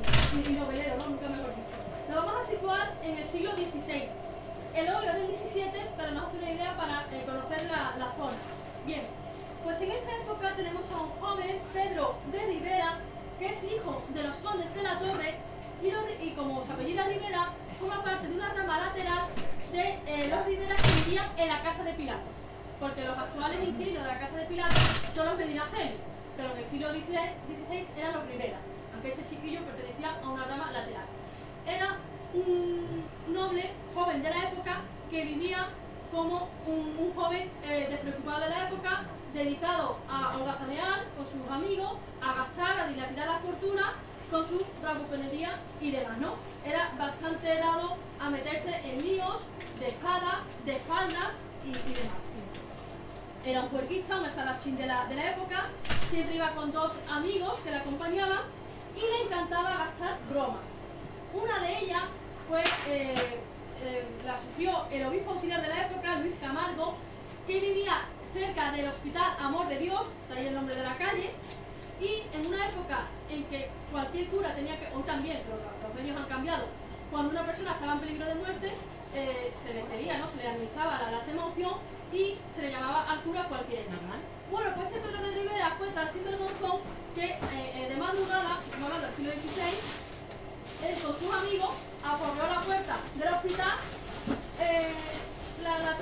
Speaker 3: novelero, ¿no? Nunca mejor dicho. Nos vamos a situar en el siglo XVI. El óleo del XVII, para nos hacer una idea para conocer la zona. Bien, pues en esta época tenemos a un joven, Pedro de Rivera, que es hijo de los condes de la Torre y como se apellida Rivera, forma parte de una rama lateral de los Riveras que vivían en la casa de Pilato. Porque los actuales inquilinos de la casa de Pilato son los Medinaceli, pero en el siglo XVI eran los Rivera, aunque este chiquillo pertenecía a una rama lateral. Era un noble joven de la época que vivía como un joven despreocupado de la época, dedicado a holgazanear con sus amigos, a gastar, a dilapidar la fortuna con su bravuconería y demás, ¿no? Era bastante dado a meterse en líos de espada, de faldas y demás. Era un puerquista, un espadachín de la época, siempre iba con dos amigos que le acompañaban y le encantaba gastar bromas. Una de ellas fue, la sufrió el obispo auxiliar de la época, Luis Camargo, que vivía cerca del Hospital Amor de Dios, de ahí el nombre de la calle, y en una época en que cualquier cura tenía que, hoy también, pero los medios han cambiado, cuando una persona estaba en peligro de muerte, se le pedía, ¿no? Se le administraba la lástima unción y se le llamaba al cura cualquiera. Bueno, pues este Pedro de Rivera fue tan sinvergonzón que de madrugada, estamos hablando del siglo XVI, él con sus amigos aporreó la puerta del hospital, la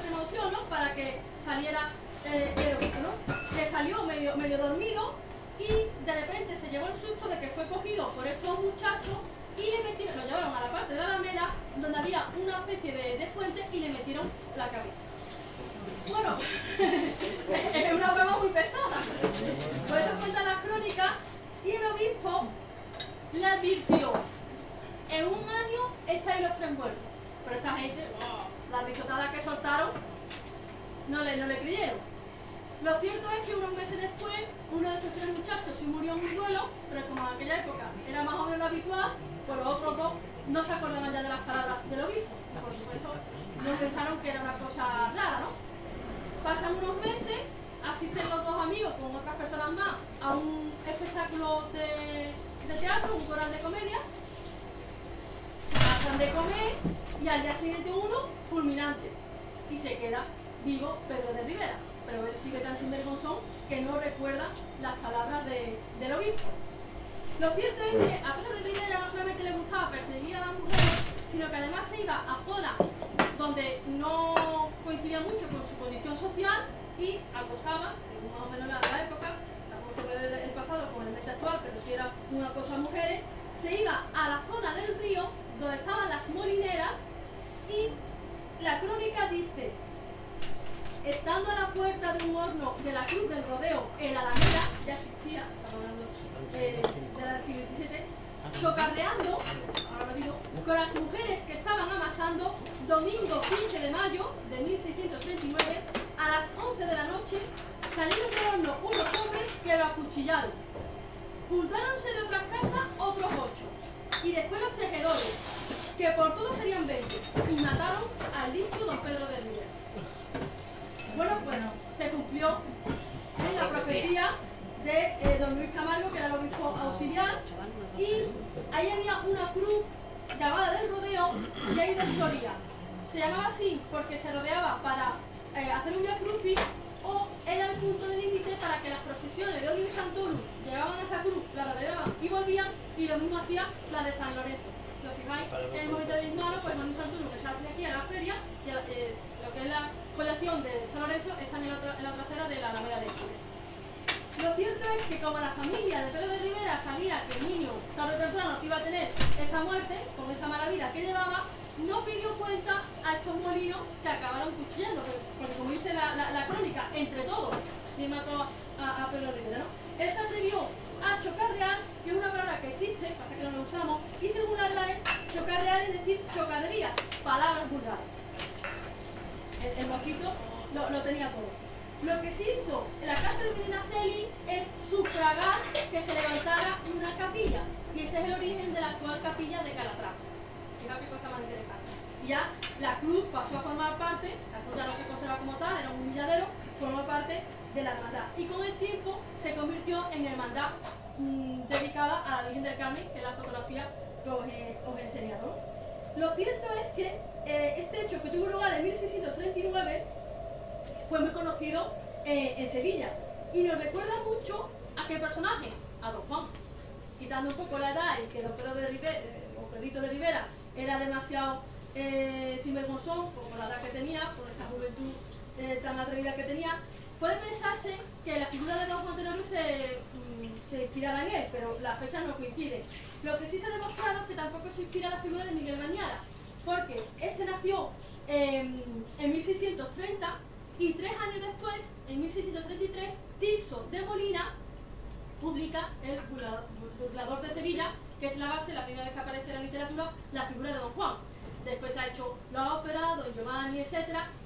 Speaker 3: emoción, ¿no? Para que saliera el obispo, ¿no? Que salió medio dormido y de repente se llevó el susto de que fue cogido por estos muchachos y le metieron, lo llevaron a la parte de la Alameda donde había una especie de fuente y le metieron la cabeza. Bueno, es una broma muy pesada. Por eso cuenta la crónica y el obispo le advirtió: en un año estáis los tres muertos. Pero esta gente, la risotada que soltaron, no le creyeron. Lo cierto es que unos meses después, uno de esos tres muchachos sí murió en un duelo, pero como en aquella época era más o menos habitual, pues los otros dos no se acordaban ya de las palabras del obispo. Por supuesto, no pensaron que era una cosa rara, ¿no? Pasan unos meses, asisten los dos amigos con otras personas más a un espectáculo de teatro, un coral de comedias, se pasan de comer y al día siguiente uno fulminante y se queda vivo Pedro de Rivera, pero él sigue tan sinvergonzón que no recuerda las palabras del obispo. Lo cierto es que a Pedro de Rivera no solamente le gustaba perseguir a las mujeres, sino que además se iba a zonas donde no coincidía mucho con su condición social y acosaba, según más o menos la época, tampoco se puede el pasado con el mente actual, pero si era una cosa a mujeres, se iba a la zona del río donde estaban las molineras y la crónica dice: estando a la puerta de un horno de la Cruz del Rodeo en la Alameda, ya existía, estamos hablando de la del siglo XVII, chocarreando, ahora lo digo, con las mujeres que estaban amasando, domingo 15 de mayo de 1639, a las 11 de la noche, salieron del horno unos hombres que lo acuchillaron. Juntáronse de otras casas otros 8, y después los tejedores, que por todos serían 20, y mataron al dicho don Pedro de Rivera. Bueno, pues se cumplió en la profecía de don Luis Camargo, que era el obispo auxiliar, y ahí había una cruz llamada del Rodeo, y hay dos teorías. Se llamaba así porque se rodeaba para hacer un via crucis, o era el punto de límite para que las procesiones de Oriol Santorum llevaban a esa cruz, la rodeaban y volvían, y lo mismo hacía la de San Lorenzo. Si os fijáis, en el momento de Ismano, pues Oriol Santorum que se hace aquí a la feria, y lo que es la colección de San Lorenzo está en la trasera de la Alameda de Chile. Lo cierto es que como la familia de Pedro de Rivera sabía que el niño tarde o temprano iba a tener esa muerte, con esa mala vida que llevaba, no pidió cuenta a estos molinos que acabaron cuchillando, porque como dice la crónica, entre todos, se mató a Pedro de Rivera, ¿no? Él se atrevió a chocarrear, que es una palabra que existe, pasa que no la usamos, y según la RAE, chocarrear es decir chocarrerías, palabras vulgares. El mosquito lo tenía todo. Lo que se hizo en la casa de Medinaceli es sufragar que se levantara una capilla, y ese es el origen de la actual capilla de Calatrava. Fíjate qué cosa más interesante. y ya la cruz pasó a formar parte, la cruz ya no se conserva como tal, era un humilladero, formó parte de la hermandad. Y con el tiempo se convirtió en hermandad dedicada a la Virgen del Carmen, que es la fotografía que os he enseñado, ¿no? Lo cierto es que este hecho que tuvo lugar en 1639 fue muy conocido en Sevilla y nos recuerda mucho a qué personaje, a Don Juan, quitando un poco la edad y que Don Pedrito de Rivera era demasiado sinvergonzón por la edad que tenía, por esa juventud tan atrevida que tenía. Puede pensarse que la figura de Don Juan Tenorio se inspirara en él, pero las fechas no coinciden. Lo que sí se ha demostrado es que tampoco se inspira la figura de Miguel Mañara, porque este nació en 1630 y 3 años después, en 1633, Tirso de Molina publica El burlador de Sevilla, que es la base, la primera vez que aparece en la literatura, la figura de Don Juan. Después se ha hecho la ópera, Don Giovanni, etc.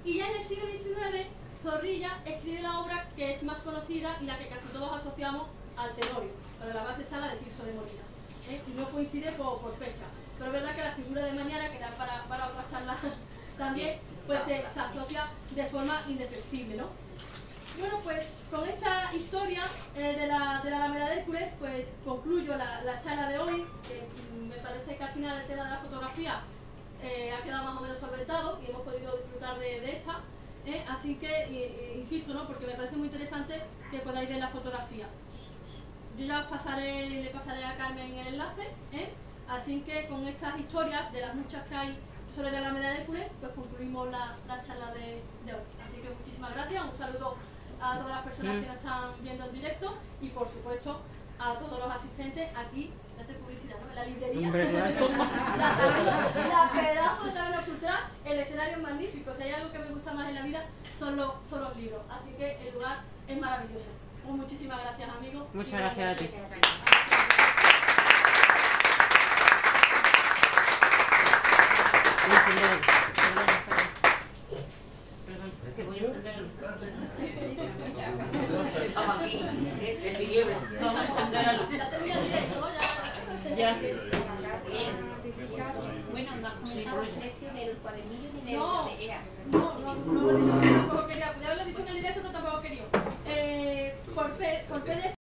Speaker 3: Y ya en el siglo XIX, Zorrilla escribe la obra que es más conocida y la que casi todos asociamos al Tenorio, pero la base está la de Tirso de Molina, y no coincide por fecha. Pero es verdad que la figura de Mañara, que da para otras charlas también, pues se asocia de forma indefectible, ¿no? Bueno, pues con esta historia de la Alameda de Hércules, pues concluyo la charla de hoy, que me parece que al final el tema de la fotografía ha quedado más o menos solventado y hemos podido disfrutar de esta. Así que, insisto, ¿no? Porque me parece muy interesante que podáis ver la fotografía. Yo ya le pasaré a Carmen el enlace, así que con estas historias, de las muchas que hay sobre la Alameda de Hércules, pues concluimos la charla de hoy. Así que muchísimas gracias, un saludo a todas las personas que nos están viendo en directo y por supuesto a todos los asistentes aquí, hacer publicidad, ¿no? En la librería, la pedazo de taberna cultural, el escenario es magnífico. Si hay algo que me gusta más en la vida son los libros, así que el lugar es maravilloso. Pues muchísimas gracias, amigos.
Speaker 9: Muchas gracias a ti.
Speaker 4: Que voy a encender el vamos aquí, el tiniebla. Vamos a encender la luz.
Speaker 3: Ya termina el directo, ¿no?
Speaker 9: Ya.
Speaker 7: Bueno, no has comentado el precio del cuadernillo ni del
Speaker 3: No,
Speaker 7: de EA.
Speaker 3: no lo he dicho, tampoco quería. Podría haberlo dicho en el directo, pero tampoco quería. Por PDF